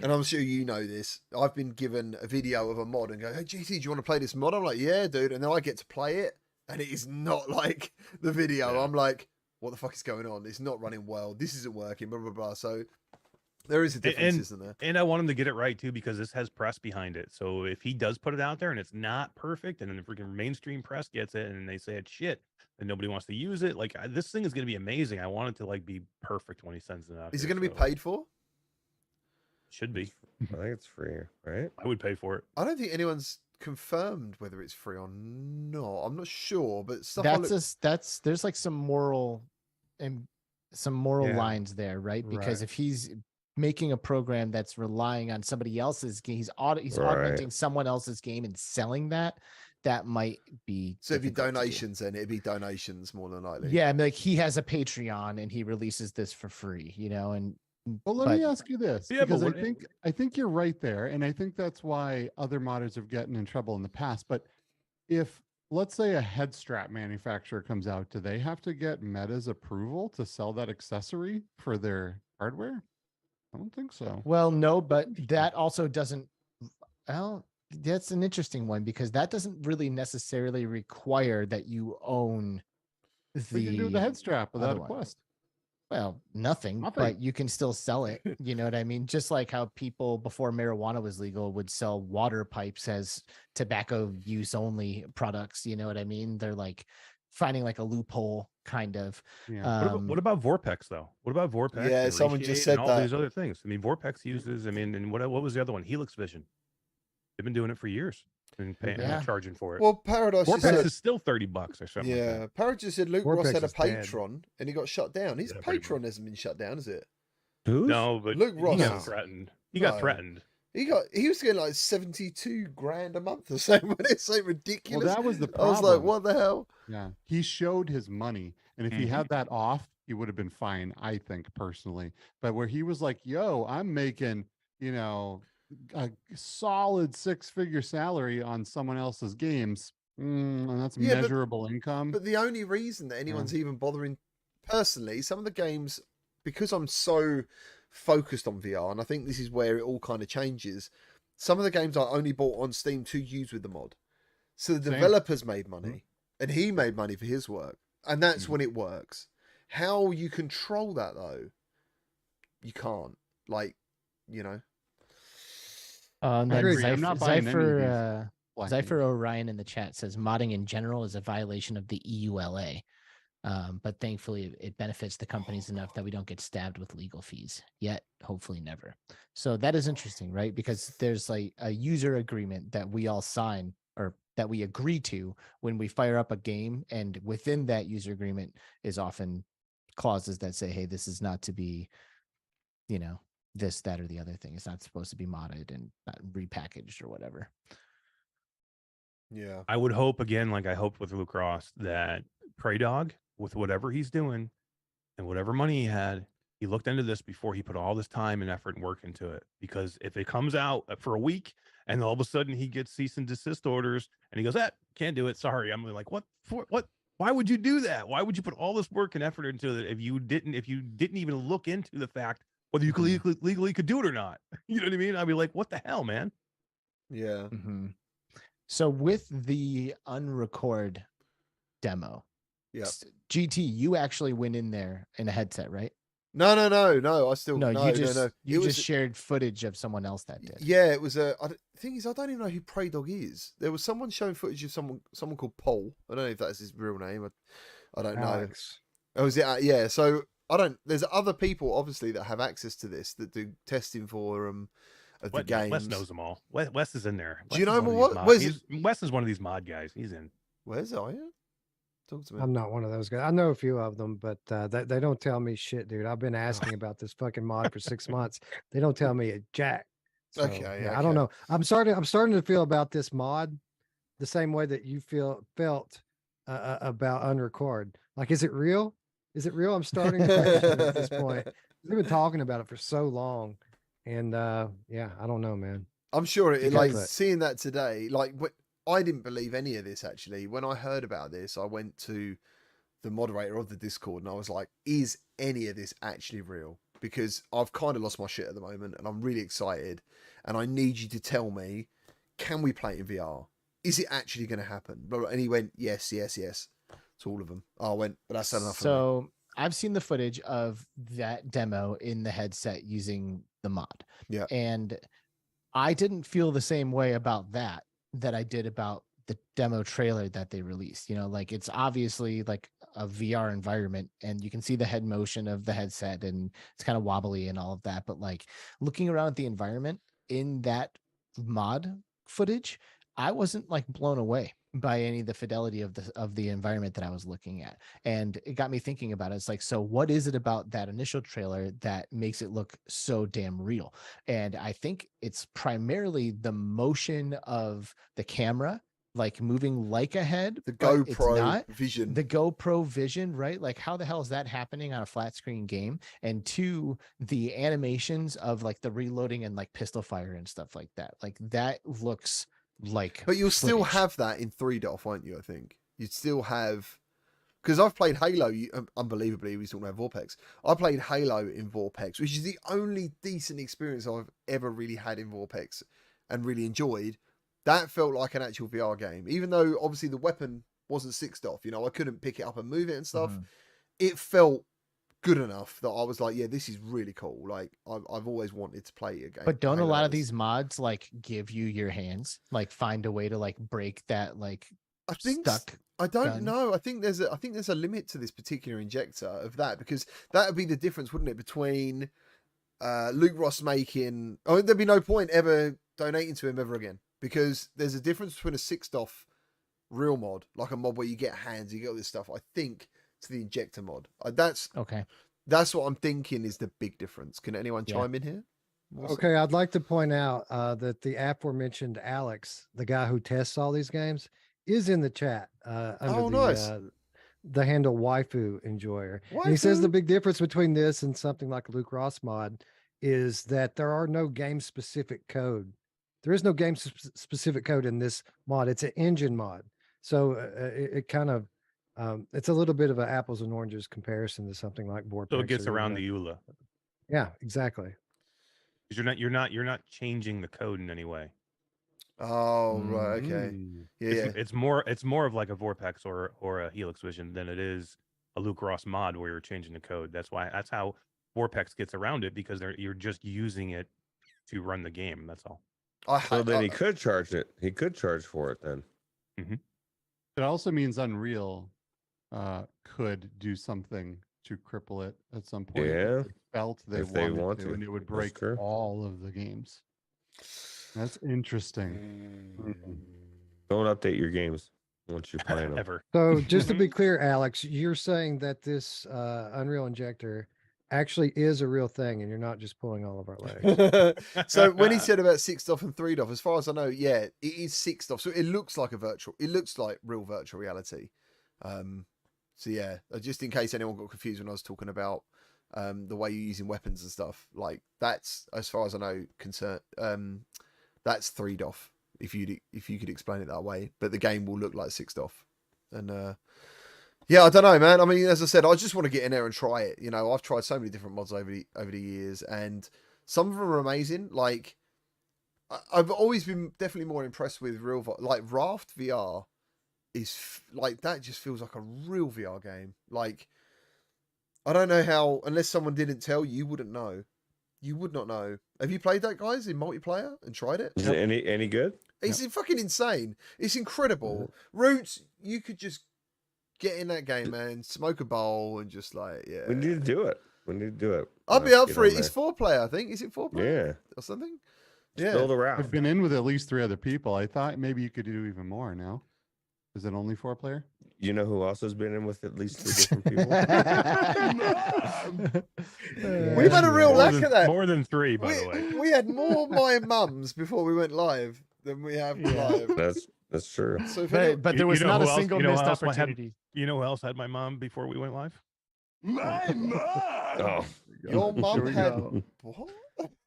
and I'm sure you know this. I've been given a video of a mod and go, "Hey GT, do you want to play this mod?" I'm like, "Yeah, dude," and then I get to play it, and it is not like the video. Yeah. I'm like, "What the fuck is going on? It's not running well. This isn't working." Blah blah blah. So there is a difference, isn't there? And I want him to get it right too, because this has press behind it. So if he does put it out there and it's not perfect, and then the freaking mainstream press gets it and they say it's shit and nobody wants to use it, like this thing is going to be amazing. I want it to like be perfect when he sends it out. Is it here, going to be so paid for? Should be. I think it's free, right? I would pay for it. I don't think anyone's confirmed whether it's free or not. I'm not sure, but stuff. I That's there's like some moral and some moral Yeah. lines there, right? Because Right. if he's making a program that's relying on somebody else's game, he's Right. augmenting someone else's game and selling that. That might be So it'd be difficult to do. donations then. It'd be donations more than likely. Yeah, I mean, like he has a Patreon and he releases this for free, you know, and Well, let me but- ask you this, Yeah, but because what- I think you're right there, and I think that's why other modders have gotten in trouble in the past. But if let's say a head strap manufacturer comes out, do they have to get Meta's approval to sell that accessory for their hardware? I don't think so. well, no, but that also doesn't. Well, that's an interesting one because that doesn't really necessarily require that you own What you can do with the head strap without other a one. Quest. Well, nothing, Nothing. but you can still sell it. You know what I mean? Just like how people before marijuana was legal would sell water pipes as tobacco use only products. You know what I mean? They're like finding like a loophole kind of. Yeah. What about Vorpex though? What about Vorpex? Yeah, and someone just Reshape said and all that. these other things. I mean, Vorpex uses. I mean, and what was the other one? Helix Vision. They've been doing it for years and paying, Yeah. charging for it. Well, Paradise just Vorpex said, is still $30 or something. like yeah, that. Paradise just said Luke Ross Vorpex had a is dead. Patreon and he got shut down. His Yeah, pretty Patreon much. hasn't been shut down, is it? Who's? No, but Luke he Ross got is- threatened. He No. got threatened. He was getting like 72 grand a month or something. It's so Well, ridiculous. that was the I was problem. like, what the hell? Yeah. He showed his money. And if he had that off, he would have been fine, I think, personally. But where he was like, yo, I'm making, a solid 6-figure salary on someone else's games. And that's Yeah, but- measurable income. But the only reason that anyone's even bothering, personally, some of the games, because I'm so focused on VR, and I think this is where it all kind of changes. Some of the games I only bought on Steam to use with the mod. So the Same. developers made money, and he made money for his work, and that's Mhm. when it works. How you control that though, you can't. Like, And I then agree. I'm not buying any of these Zypher, black Zypher games. Orion in the chat says modding in general is a violation of the EULA. But thankfully it benefits the companies enough that we don't get stabbed with legal fees yet, hopefully never. So that is interesting, right? Because there's like a user agreement that we all sign or that we agree to when we fire up a game. And within that user agreement is often clauses that say, hey, this is not to be, this, that, or the other thing. It's not supposed to be modded and not repackaged or whatever. yeah. I would hope again, like I hoped with Luke Ross, that Praydog, with whatever he's doing and whatever money he had, he looked into this before he put all this time and effort and work into it. Because if it comes out for a week and all of a sudden he gets cease and desist orders and he goes, can't do it. Sorry. I'm like, what? Why would you do that? Why would you put all this work and effort into it if you didn't even look into the fact whether you could legally could do it or not? You know what I mean? I'd be like, what the hell, man? Yeah. Mm-hmm. So with the unrecord demo, Yeah. GT, you actually went in there in a headset, right? No. I still No, no, you just no. you It just was, shared footage of someone else that did. yeah, it was a. Thing is, I don't even know who Praydog is. There was someone showing footage of someone called Paul. I don't know if that's his real name. I don't know. Alex. Oh, is it? Yeah. So I don't. There's other people obviously that have access to this that do testing for of the games. Wes knows them all. Wes is in there. Do you know what? Wes is one of these mod guys. He's in. Where's Aya? Talk to me. I'm not one of those guys. I know a few of them, but they don't tell me shit, dude. I've been asking about this fucking mod for 6 months. They don't tell me a jack. So, Okay, yeah, I don't know. I'm starting to feel about this mod the same way that you felt about Unrecord. Like, is it real? Is it real? I'm starting to question at this point. We've been talking about it for so long, and yeah, I don't know, man. I'm sure it Okay, like but- seeing that today. Like, I didn't believe any of this actually. When I heard about this, I went to the moderator of the Discord and I was like, "Is any of this actually real?" Because I've kind of lost my shit at the moment, and I'm really excited, and I need you to tell me, can we play it in VR? Is it actually going to happen? Blah, blah. And he went, yes, yes, yes, to all of them. I went, but that's not enough. So I've seen the footage of that demo in the headset using the mod. Yeah. And I didn't feel the same way about that I did about the demo trailer that they released. You know, like it's obviously like a VR environment and you can see the head motion of the headset and it's kind of wobbly and all of that. But like looking around at the environment in that mod footage, I wasn't like blown away by any of the fidelity of the environment that I was looking at. And it got me thinking about it. It's like, so what is it about that initial trailer that makes it look so damn real? And I think it's primarily the motion of the camera, like moving like a head. The but it's GoPro not. vision. The GoPro vision, right? Like how the hell is that happening on a flat screen game? And two, the animations of like the reloading and like pistol fire and stuff like that. Like that looks like, But you'll still footage. have that in 3DOF, won't you? I think you'd still have, because I've played Halo. Unbelievably, we talking about Vorpex. I played Halo in Vorpex, which is the only decent experience I've ever really had in Vorpex, and really enjoyed. That felt like an actual VR game, even though obviously the weapon wasn't 6DOF. You know, I couldn't pick it up and move it and stuff. Mhm. It felt good enough that I was like, yeah, this is really cool. Like I've always wanted to play a game. But don't a Halo lot of is. these mods like give you your hands, like find a way to like break that like I think stuck? I don't gun? know. I think there's a limit to this particular injector of that, because that would be the difference, wouldn't it, between Luke Ross making. Oh, there'd be no point ever donating to him ever again, because there's a difference between a 6DOF real mod, like a mod where you get hands, you get all this stuff. I think to the injector mod. Okay. That's what I'm thinking is the big difference. Can anyone Yeah. chime in here? Okay, I'd like to point out that the aforementioned Alex, the guy who tests all these games, is in the chat under nice. The handle Waifu Enjoyer. And he says the Waifu? big difference between this and something like a Luke Ross mod is that there are no game specific code. There is no game specific code in this mod. It's an engine mod. So it kind of it's a little bit of an apples and oranges comparison to something like Vortex. So it gets or around even the EULA. Yeah, exactly. Because you're not changing the code in any way. Oh, right. Okay. Mm. Yeah. It's more of like a Vorpex or a Helix Vision than it is a Luke Ross mod where you're changing the code. That's how Vorpex gets around it, because you're just using it to run the game. That's all. So then he could charge it. He could charge for it then. It also means Unreal could do something to cripple it at some point. Yeah. If they felt If they wanted want to, to. and it would That's break true. all of the games. That's interesting. Don't update your games once you play them. Ever. So just to be clear, Alex, you're saying that this Unreal Injector actually is a real thing, and you're not just pulling all of our legs. So when he said about 6DOF and 3DOF, as far as I know, yeah, it is 6DOF. So it looks like it looks like real virtual reality. So yeah, just in case anyone got confused when I was talking about the way you're using weapons and stuff, like that's, as far as I know, that's 3DOF. If you could explain it that way, but the game will look like 6DOF. And yeah, I don't know, man. I mean, as I said, I just want to get in there and try it. You know, I've tried so many different mods over the years, and some of them are amazing. Like, I've always been definitely more impressed with like Raft VR is like, that just feels like a real VR game. Like, I don't know how, unless someone didn't tell you, you wouldn't know. You would not know. Have you played that, guys, in multiplayer and tried it? Is it any good? It's fucking insane. It's incredible. Roots, you could just get in that game, man. Smoke a bowl and just like, yeah. We need to do it. I'll Let's be up get for on it. It's there. 4-player, I think. Is it 4-player? Yeah. Or something? Build a I've raft. been in with at least 3 other people. I thought maybe you could do even more now. Is it only 4-player? You know who else has been in with at least 2 different people? We've had a real More lack than, of that. more than 3, by the way. We had more my mums before we went live than we have live. That's true. So if any- But there was You know not a who else- single you know who missed else had- opportunity. You know who else had my mom before we went live? My mom. Oh, your Here mum we had go. what?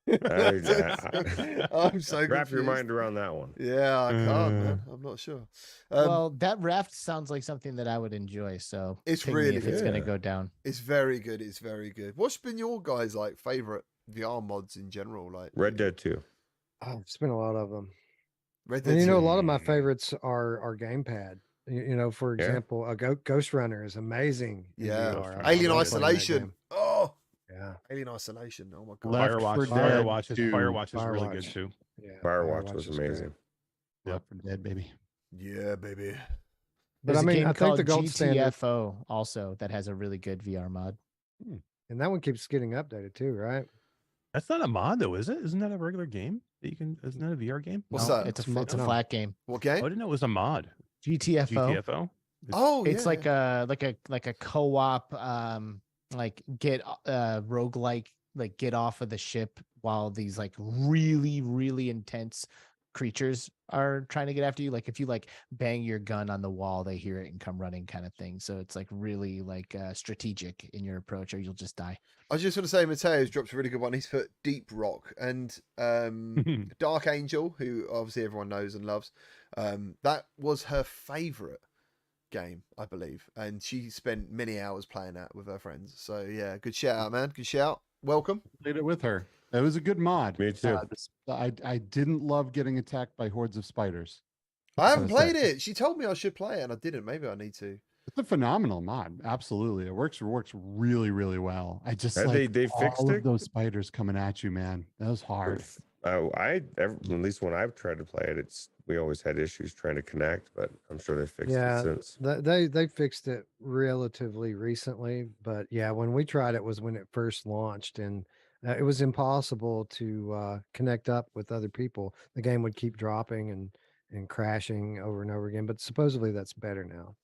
I- I'm so wrap your confused. mind around that one. Yeah, I can't, man. I'm not sure. Well, that raft sounds like something that I would enjoy. So It's ping me really if it's gonna good. go down. it's very good. It's very good. What's been your guys' like favorite VR mods in general? Like Red Dead 2. I've spent a lot of them. Red Dead And a 2. lot of my favorites are gamepad. For Yeah. example, a Ghost Runner is amazing. in Yeah. VR. I Alien love playing that Isolation. game. Oh, Yeah. Alien Isolation. Oh my god. Left Firewatch. 4 Dead Firewatch is 2. really good Firewatch. too. Yeah. Firewatch was is great. amazing. Left 4 Dead, baby. Yeah, baby. But There's I mean, a game I think called the gold standard, GTFO also that has a really good VR mod. and that one keeps getting updated too, right? That's not a mod though, is it? Isn't that a regular game that you can? Isn't that a VR game? What's No, that? It's It's a no. flat game. What Oh, I game? didn't know it was a mod. GTFO. GTFO. Oh, It's yeah, like yeah. a co-op like get roguelike, like get off of the ship while these like really intense creatures are trying to get after you. Like if you like bang your gun on the wall, they hear it and come running kind of thing. So it's like really like strategic in your approach or you'll just die. I was just want to say Mateo's dropped a really good one. He's put Deep Rock and Dark Angel, who obviously everyone knows and loves. That was her favorite game, I believe, and she spent many hours playing that with her friends. So yeah, good shout out, man. Good shout. Welcome. Played it with her. It was a good mod. Me too. I didn't love getting attacked by hordes of spiders. I haven't What is played it. She told me I should play it, and I didn't. Maybe I need to. It's a phenomenal mod. Absolutely. It works really really well. I just And like they fixed all it? of those spiders coming at you, man. That was hard. At least when I've tried to play it, we always had issues trying to connect, but I'm sure they fixed Yeah, it since. They fixed it relatively recently, but yeah, when we tried it was when it first launched, and it was impossible to connect up with other people. The game would keep dropping and crashing over and over again, but supposedly that's better now.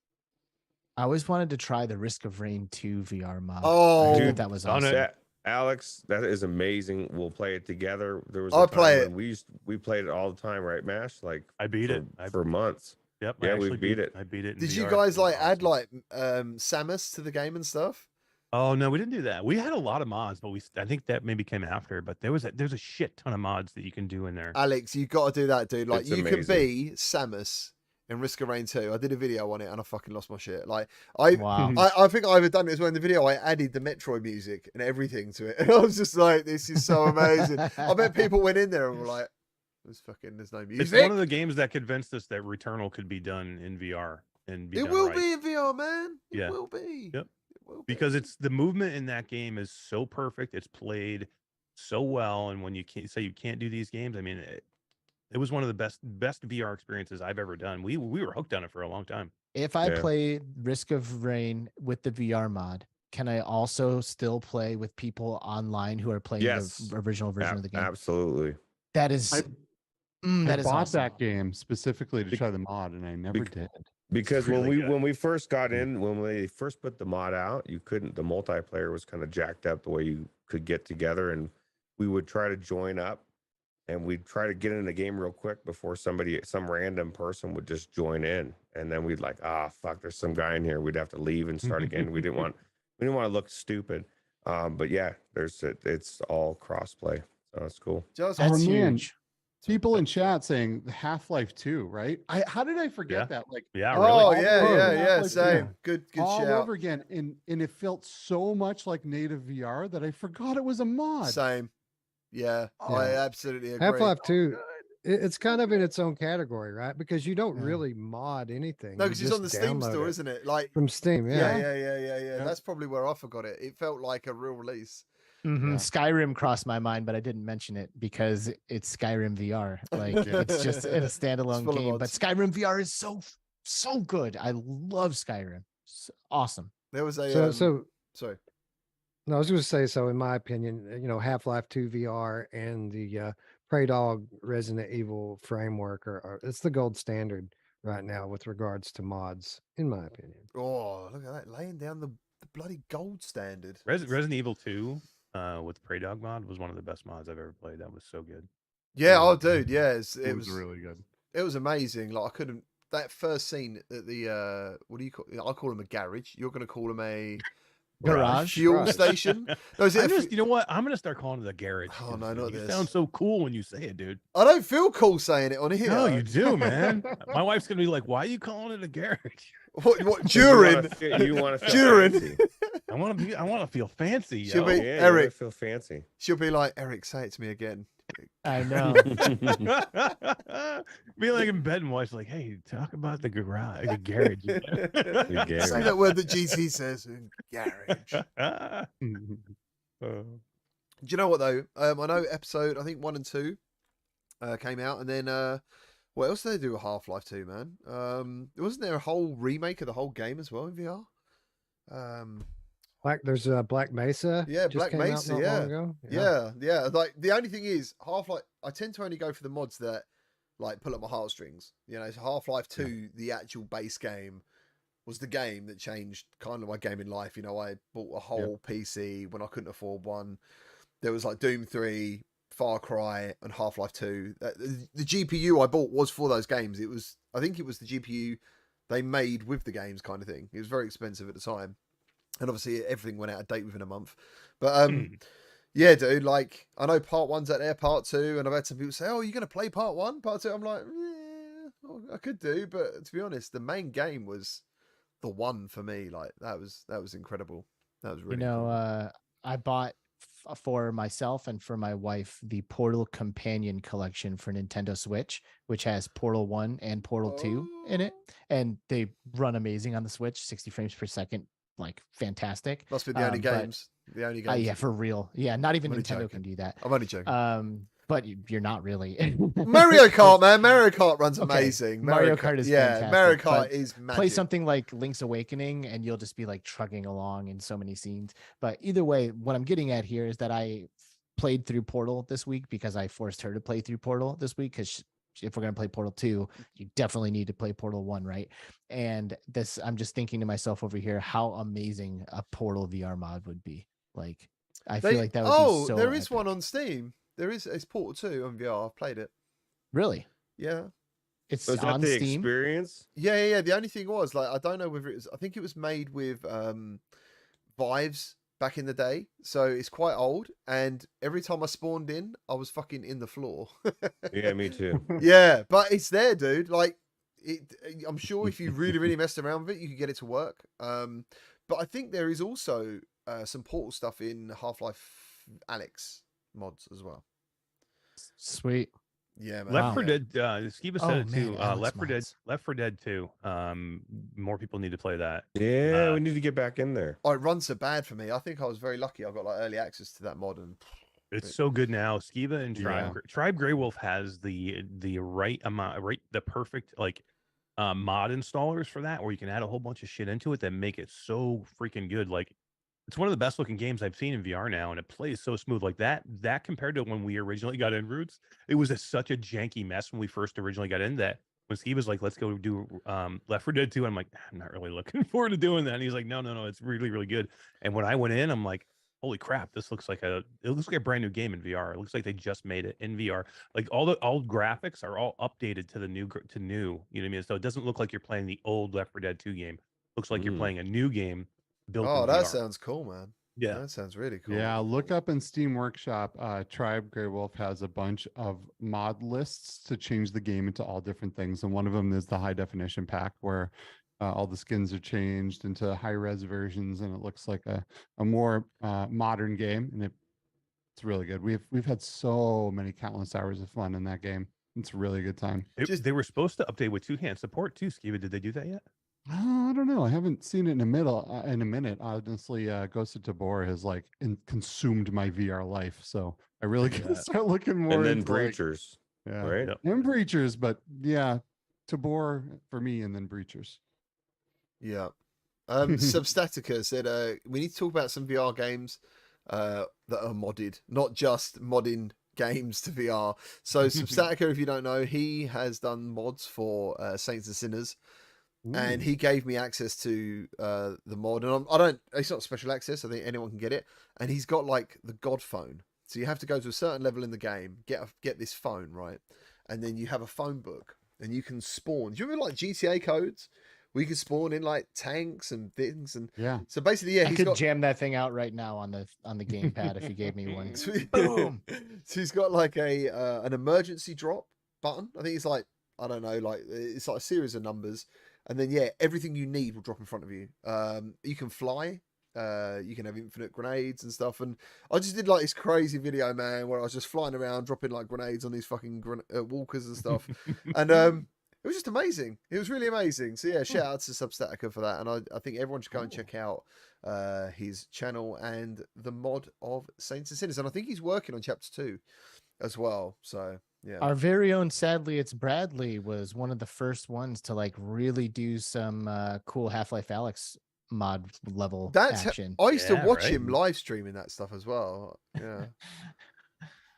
I always wanted to try the Risk of Rain 2 VR mod. Oh, I heard dude, that was done it. awesome. Alex, that is amazing. We'll play it together. There was a I'll time play when we played it all the time, right, Mash? Like I beat for, it. for months. Yep. Yeah, I we actually beat it. I beat it. in Did you VR. guys It was like add awesome. like Samus to the game and stuff? Oh no, we didn't do that. We had a lot of mods, but I think that maybe came after. But there's a shit ton of mods that you can do in there. Alex, you got to do that, dude. Like It's you can amazing. be Samus in Risk of Rain 2. I did a video on it and I fucking lost my shit. Like I Wow. I think I ever done it as well in the video. I added the Metroid music and everything to it. And I was just like, this is so amazing. I bet people went in there and were like, there's no It's music. one of the games that convinced us that Returnal could be done in VR and be It done will right. be in VR, man. It Yeah. will be. Yep. It will be. Because it's the movement in that game is so perfect. It's played so well, and when you can't say you can't do these games, I mean, it was one of the best VR experiences I've ever done. We were hooked on it for a long time. If I Yeah. play Risk of Rain with the VR mod, can I also still play with people online who are playing Yes. the original version of the game? Absolutely. That is I that is bought awesome. that game specifically to try the mod, and I never did. Because really good. when we first got in, when we first put the mod out, you couldn't. The multiplayer was kind of jacked up the way you could get together, and we would try to join up, and we'd try to get in the game real quick before some random person would just join in, and then we'd like, fuck, there's some guy in here. We'd have to leave and start again. We didn't want to look stupid. But yeah, it's all crossplay, so it's cool. Just That's Oh, man. huge. People in chat saying Half-Life 2, right? How did I forget Yeah. that? Like Yeah, oh really. yeah, over. yeah. Half-Life Same. 2. Good all shout. over again, and it felt so much like native VR that I forgot it was a mod. Same. Yeah, Yeah. I absolutely agree. Half-Life 2, it's kind of in its own category, right? Because you don't Yeah. really mod anything. No, you because it's on the just Steam download store, it isn't it? Like, from Steam. yeah, Yeah. yeah. That's probably where I forgot it. It felt like a real release. Mhm. Yeah. Skyrim crossed my mind, but I didn't mention it because it's Skyrim VR. Like it's just a standalone full of game. But mods. Skyrim VR is so good. I love Skyrim. Awesome. There was a So sorry. no, I was going to say, so in my opinion, Half-Life 2 VR and the Praydog Resident Evil framework it's the gold standard right now with regards to mods, in my opinion. Oh, look at that, laying down the bloody gold standard. Resident Evil 2 with Praydog mod was one of the best mods I've ever played. That was so good. Yeah, Yeah. oh dude, yeah, It was really good. It was amazing. Like I couldn't. That first scene at the what do you call? I call him a garage. You're going to call him a Garage. fuel Garage. station. No, is it a you know what? I'm gonna start calling it a garage. Oh, 'cause no, not you this. sound so cool when you say it, dude. I don't feel cool saying it on here. No, you do, man. My wife's gonna be like, "Why are you calling it a garage?" What during? You want to feel During. fancy. I want to feel fancy. She'll Yo. be- Yeah, Eric. you feel fancy. She'll be like, Eric, say it to me again. I know. Be like in bed and watch, like, "Hey, talk about the garage, the garage." garage. Say that word that GC says. Garage. Uh, Do you know what though? I know episode I think 1 and 2 came out, and then what else did they do with Half-Life 2, man? Wasn't there a whole remake of the whole game as well in VR? There's Black Mesa. Yeah, just Black came out Mesa, not yeah. long ago. Yeah. Like the only thing is Half-Life. I tend to only go for the mods that like pull up my heartstrings. You know, so Half-Life 2, the actual base game, was the game that changed kind of my gaming life. You know, I bought a whole PC when I couldn't afford one. There was like Doom 3, Far Cry, and Half-Life 2. The GPU I bought was for those games. I think it was the GPU they made with the games kind of thing. It was very expensive at the time. And obviously everything went out of date within a month. But yeah, dude, like I know part 1's out there, part 2, and I've had some people say, "Oh, you're gonna play part 1, part 2?" I'm like, I could do, but to be honest, the main game was the one for me. Like that was incredible. That was really cool. I bought for myself and for my wife the Portal Companion Collection for Nintendo Switch, which has Portal 1 and Portal 2 in it, and they run amazing on the Switch, 60 frames per second. Like fantastic. Must be the only games. The only games. Yeah, for real. Yeah, not even I'm only Nintendo joking. can do that. I'm only joking. But you're not really. Mario Kart, man. Mario Kart runs Okay, amazing. Mario Kart is fantastic, Mario Kart but is magic. play something like Link's Awakening and you'll just be like trucking along in so many scenes. But either way, what I'm getting at here is that I played through Portal this week because I forced her to play through Portal this week because if we're going to play Portal 2, you definitely need to play Portal 1, right? And this, I'm just thinking to myself over here, how amazing a Portal VR mod would be. Like, I feel like that would be so there is epic. one on Steam. It's Portal 2 on VR. I've played it. Really? Yeah. It's Was that on the Steam. experience? Yeah. The only thing was, like, I don't know whether I think it was made with Vives back in the day. So it's quite old. And every time I spawned in, I was fucking in the floor. Yeah, me too. Yeah, but it's there, dude. Like, I'm sure if you really, really messed around with it, you could get it to work. But I think there is also some Portal stuff in Half-Life Alyx mods as well. Sweet. Yeah, man. Left 4 Yeah. Dead. Skiba Oh, said it man, too. Alex Left 4 Dead 2. More people need to play that. Yeah, we need to get back in there. Oh, it runs so bad for me. I think I was very lucky. I got like early access to that mod, and It's so good now. Skiba and Yeah. Tribe Grey Wolf has the right amount, the perfect like mod installers for that, where you can add a whole bunch of shit into it that make it so freaking good. Like it's one of the best looking games I've seen in VR now, and it plays so smooth. Like that compared to when we originally got in Roots, it was such a janky mess when we first originally got in that. When Ski was like, "Let's go do Left 4 Dead 2," I'm like, "I'm not really looking forward to doing that." And he's like, "No, it's really, really good." And when I went in, I'm like, "Holy crap! It looks like a brand new game in VR. It looks like they just made it in VR. Like all graphics are all updated to the new. You know what I mean? So it doesn't look like you're playing the old Left 4 Dead 2 game. Looks like you're playing a new game built. oh, in that VR. sounds cool, man. Yeah. That sounds really cool. Yeah, look up in Steam Workshop. Tribe Grey Wolf has a bunch of mod lists to change the game into all different things, and one of them is the high definition pack where all the skins are changed into high res versions, and it looks like a more modern game, and it's really good. We've had so many countless hours of fun in that game. It's a really good time. Just- They were supposed to update with 2-hand support too, Skiba. Did they do that yet? I don't know. I haven't seen it in a minute. Honestly, Ghost of Tabor has like consumed my VR life, so I really gotta start looking more. And then into, like, Breachers, yeah, right? Yep. and Breachers, but yeah, Tabor for me, and then Breachers. Yeah. Substatica said we need to talk about some VR games that are modded, not just modding games to VR. So Substatica, if you don't know, he has done mods for Saints and Sinners. And he gave me access to the mod, and it's not special access. I think anyone can get it. And he's got like the God phone, so you have to go to a certain level in the game, get this phone, right, and then you have a phone book, and you can spawn. Do you remember like GTA codes? We could spawn in like tanks and things, and Yeah. So basically, yeah, I he's could got jam that thing out right now on the gamepad if you gave me one. boom. So he's got like an emergency drop button. I think it's like, I don't know, like it's like a series of numbers. And then, yeah, everything you need will drop in front of you. You can fly. You can have infinite grenades and stuff. And I just did like this crazy video, man, where I was just flying around, dropping like grenades on these fucking walkers and stuff. And it was just amazing. It was really amazing. So, yeah, shout out to Substatica for that. And I think everyone should go and check out his channel and the mod of Saints and Sinners. And I think he's working on Chapter 2 as well. So... yeah. Our very own, sadly, it's Bradley was one of the first ones to like really do some cool Half-Life Alyx mod level action. I used to watch right. him live streaming that stuff as well. Yeah.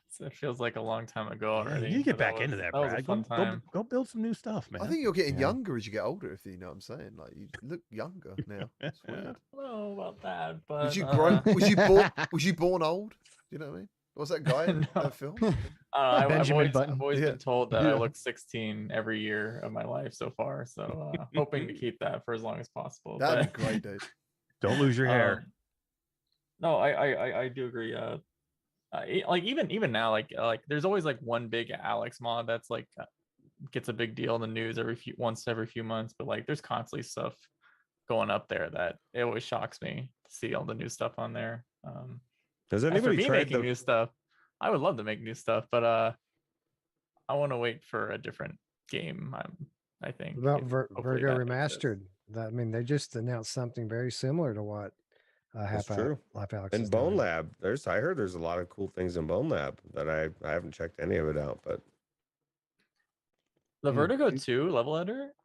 So it feels like a long time ago Yeah, already. you get but back into that, That was a Brad. fun time. Go build some new stuff, man. I think you're getting Yeah. younger as you get older, if you know what I'm saying. Like you look younger now. It's weird. I don't know about that, but Was you grown? Was you born old? You know what I mean? What's that guy in No. that film? I've Benjamin always, Button. I've always Yeah. been told that Yeah. I look 16 every year of my life so far. So hoping to keep that for as long as possible. That'd but- be great, dude. Don't lose your hair. No, I do agree. Like even now, like there's always like one big Alex mod that's like gets a big deal in the news once every few months. But like there's constantly stuff going up there that it always shocks me to see all the new stuff on there. Has As for anybody me tried making the? new stuff, I would love to make new stuff, but I want to wait for a different game. I think About if- hopefully Virgo that exists. Remastered. I mean, they just announced something very similar to what That's Half true. Life Alyx In is Bone doing. Lab, I heard there's a lot of cool things in Bone Lab that I haven't checked any of it out, but The Mm. Vertigo 2 level editor,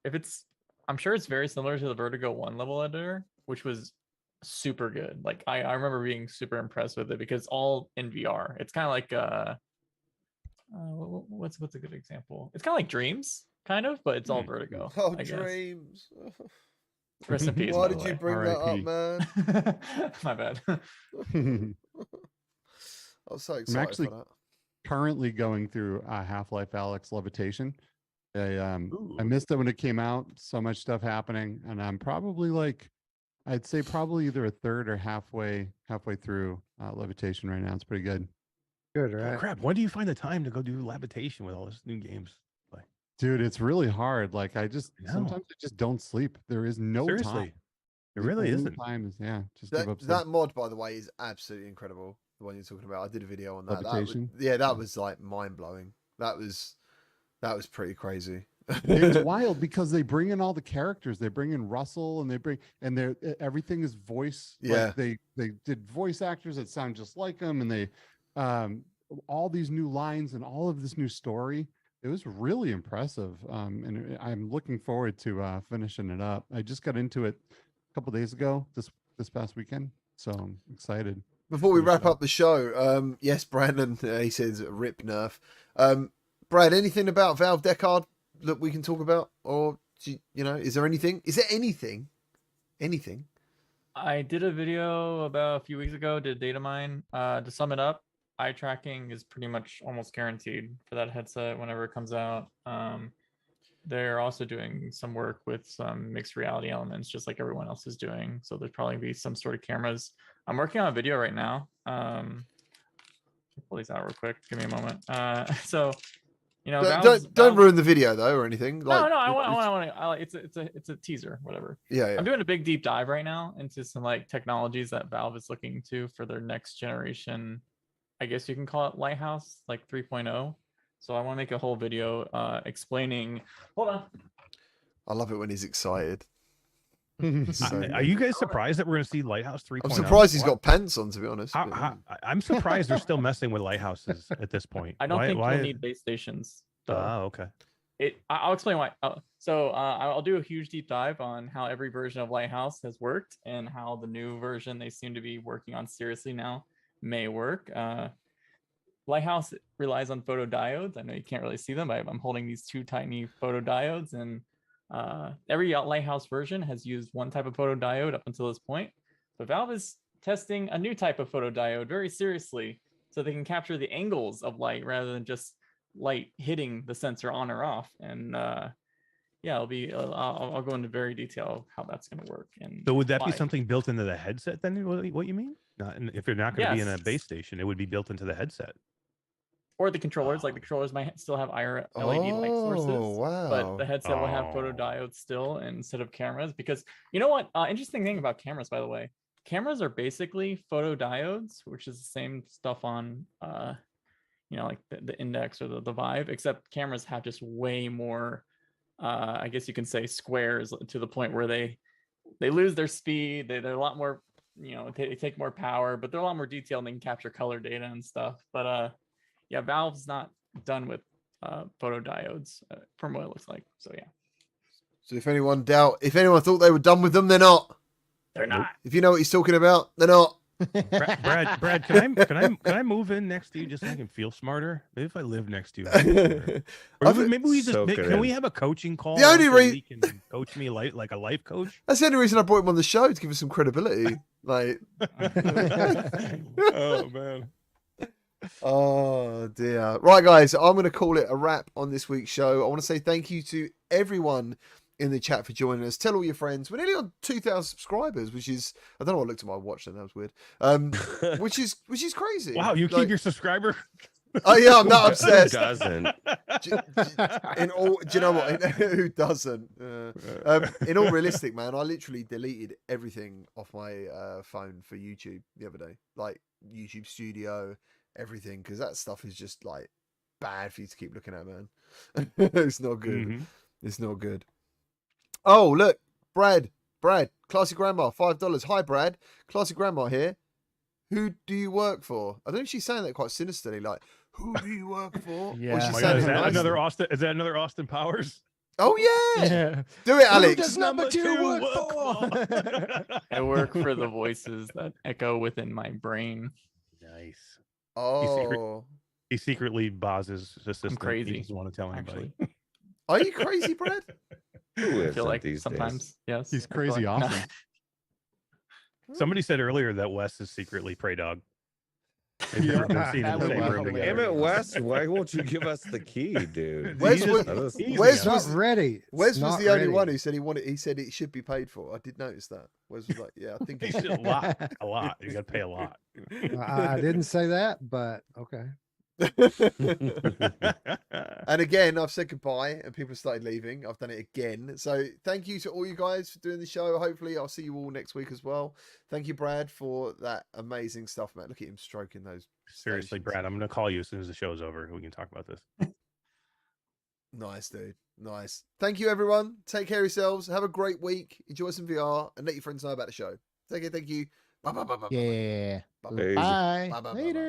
I'm sure it's very similar to the Vertigo 1 level editor, which was super good. Like I remember being super impressed with it because it's all in VR. It's kind of like what's a good example? It's kind of like Dreams, kind of, but it's all Vertigo. Oh, I guess. dreams. Rest in peace. Why by the did you way. bring that R.I.P. up, man? My bad. I was so excited actually- for that. Currently going through Half-Life Alyx Levitation. I Ooh. missed it when it came out. So much stuff happening, and I'm probably like, I'd say probably either a third or halfway through Levitation right now. It's pretty good. Good, Oh, right? crap. When do you find the time to go do Labitation with all these new games? Like, Dude, it's really hard. Like know. sometimes I just don't sleep. There is no seriously, time. it The really only isn't. Time is just give That, up. that mod, by the way, is absolutely incredible. The one you're talking about. I did a video on that. Levitation? That was like mind blowing. That was pretty crazy. It's wild because they bring in all the characters. They bring in Russell, and everything is voice. Yeah. Like they did voice actors that sound just like them, and they all these new lines and all of this new story. It was really impressive, and I'm looking forward to finishing it up. I just got into it a couple days ago, this past weekend, so I'm excited. Before we Finish wrap that. up the show, yes, Brandon, he says rip nerf. Brad, anything about Valve Decard that we can talk about, or is there anything? Is there anything? Anything? I did a video about a few weeks ago, did data mine. To sum it up, eye tracking is pretty much almost guaranteed for that headset whenever it comes out. They're also doing some work with some mixed reality elements, just like everyone else is doing. So there's probably be some sort of cameras. I'm working on a video right now. Pull these out real quick. Give me a moment. So, Don't ruin the video though, or anything. No, I want. It's a teaser, whatever. Yeah. I'm doing a big deep dive right now into some like technologies that Valve is looking to for their next generation. I guess you can call it Lighthouse, like 3.0. So I want to make a whole video explaining. Hold on. I love it when he's excited. Are you guys surprised that we're going to see Lighthouse 3.0? I'm surprised he's got pants on, to be honest. I'm surprised they're still messing with lighthouses at this point. I don't think why you'll need base stations. Though. Oh, okay. I'll explain why. I'll do a huge deep dive on how every version of Lighthouse has worked and how the new version they seem to be working on seriously now may work. Lighthouse relies on photodiodes. I know you can't really see them, but I'm holding these two tiny photodiodes, and every Lighthouse version has used one type of photodiode up until this point. But Valve is testing a new type of photodiode very seriously, so they can capture the angles of light rather than just light hitting the sensor on or off. And yeah, it'll be. I'll go into very detail of how that's going to work. And So would that be why. something built into the headset then? What you mean? Not if you're not going to be in a Yes. base station, it would be built into the headset. Or the controllers, like the controllers might still have LED light sources, but the headset will have photodiodes still instead of cameras. Because you know what? Interesting thing about cameras, by the way, cameras are basically photodiodes, which is the same stuff on, like the Index or the Vive, except cameras have just way more, I guess you can say, squares, to the point where they lose their speed. They're a lot more, they take more power, but they're a lot more detailed and they can capture color data and stuff. But yeah, Valve's not done with photodiodes from what it looks like. So yeah. So if anyone thought they were done with them, they're not. They're not. If you know what he's talking about, they're not. Brad, can I move in next to you just so I can feel smarter? Maybe if I live next to you, I'll feel smarter. Or maybe we just can we have a coaching call? The only so he can coach me like a life coach. That's the only reason I brought him on the show, to give us some credibility. Like, oh man. Oh dear. Right, guys, I'm going to call it a wrap on this week's show. I want to say thank you to everyone in the chat for joining us. Tell all your friends. We're nearly on 2,000 subscribers, which is, I don't know, I looked at my watch then, that was weird. Which is crazy. Wow, you keep your subscriber. Oh yeah, I'm not obsessed. Who doesn't? Do you know what? Who doesn't? In all realistic, man, I literally deleted everything off my phone for YouTube the other day, like YouTube Studio, everything, because that stuff is just like bad for you to keep looking at, man. It's not good. Mm-hmm. It's not good. Oh, look, Brad, Classy Grandma, $5. Hi, Brad, Classy Grandma here. Who do you work for? I don't know if she's saying that quite sinisterly, like, who do you work for? Yeah. Or she's Oh my saying God, is it that nicely. another Austin? Is that another Austin Powers? Oh yeah. Yeah. Do it, Who Alex. does number two work for? I work for the voices that echo within my brain. Nice. Oh, He secretly Boz's assistant. crazy, He doesn't want to tell anybody. actually. are you crazy, Brad? Who I isn't feel like these sometimes, days? yes. He's I feel crazy like- awesome. Somebody said earlier that Wes is secretly Praydog. They've Yeah, been seen in that the would same be room hilarious. Damn together. it, Wes! Why won't you give us the key, dude? Wes He was- just- He's Wes It's not was- ready. Wes It's was not the only ready. one who said he said it should be paid for. I did notice that. Wes was like, yeah, I think He it should should. a lot. You got to pay a lot. I didn't say that, but okay. And again, I've said goodbye and people started leaving. I've done it again. So thank you to all you guys for doing the show. Hopefully I'll see you all next week as well. Thank you, Brad, for that amazing stuff, man. Look at him stroking those. Seriously, stations. Brad, I'm going to call you as soon as the show's over. We can talk about this. Nice, dude. Nice. Thank you, everyone. Take care of yourselves. Have a great week. Enjoy some VR and let your friends know about the show. Take care. Thank you. Bye, bye, bye, bye. Yeah. Bye, Peace. Bye. bye, bye, bye, Later. bye.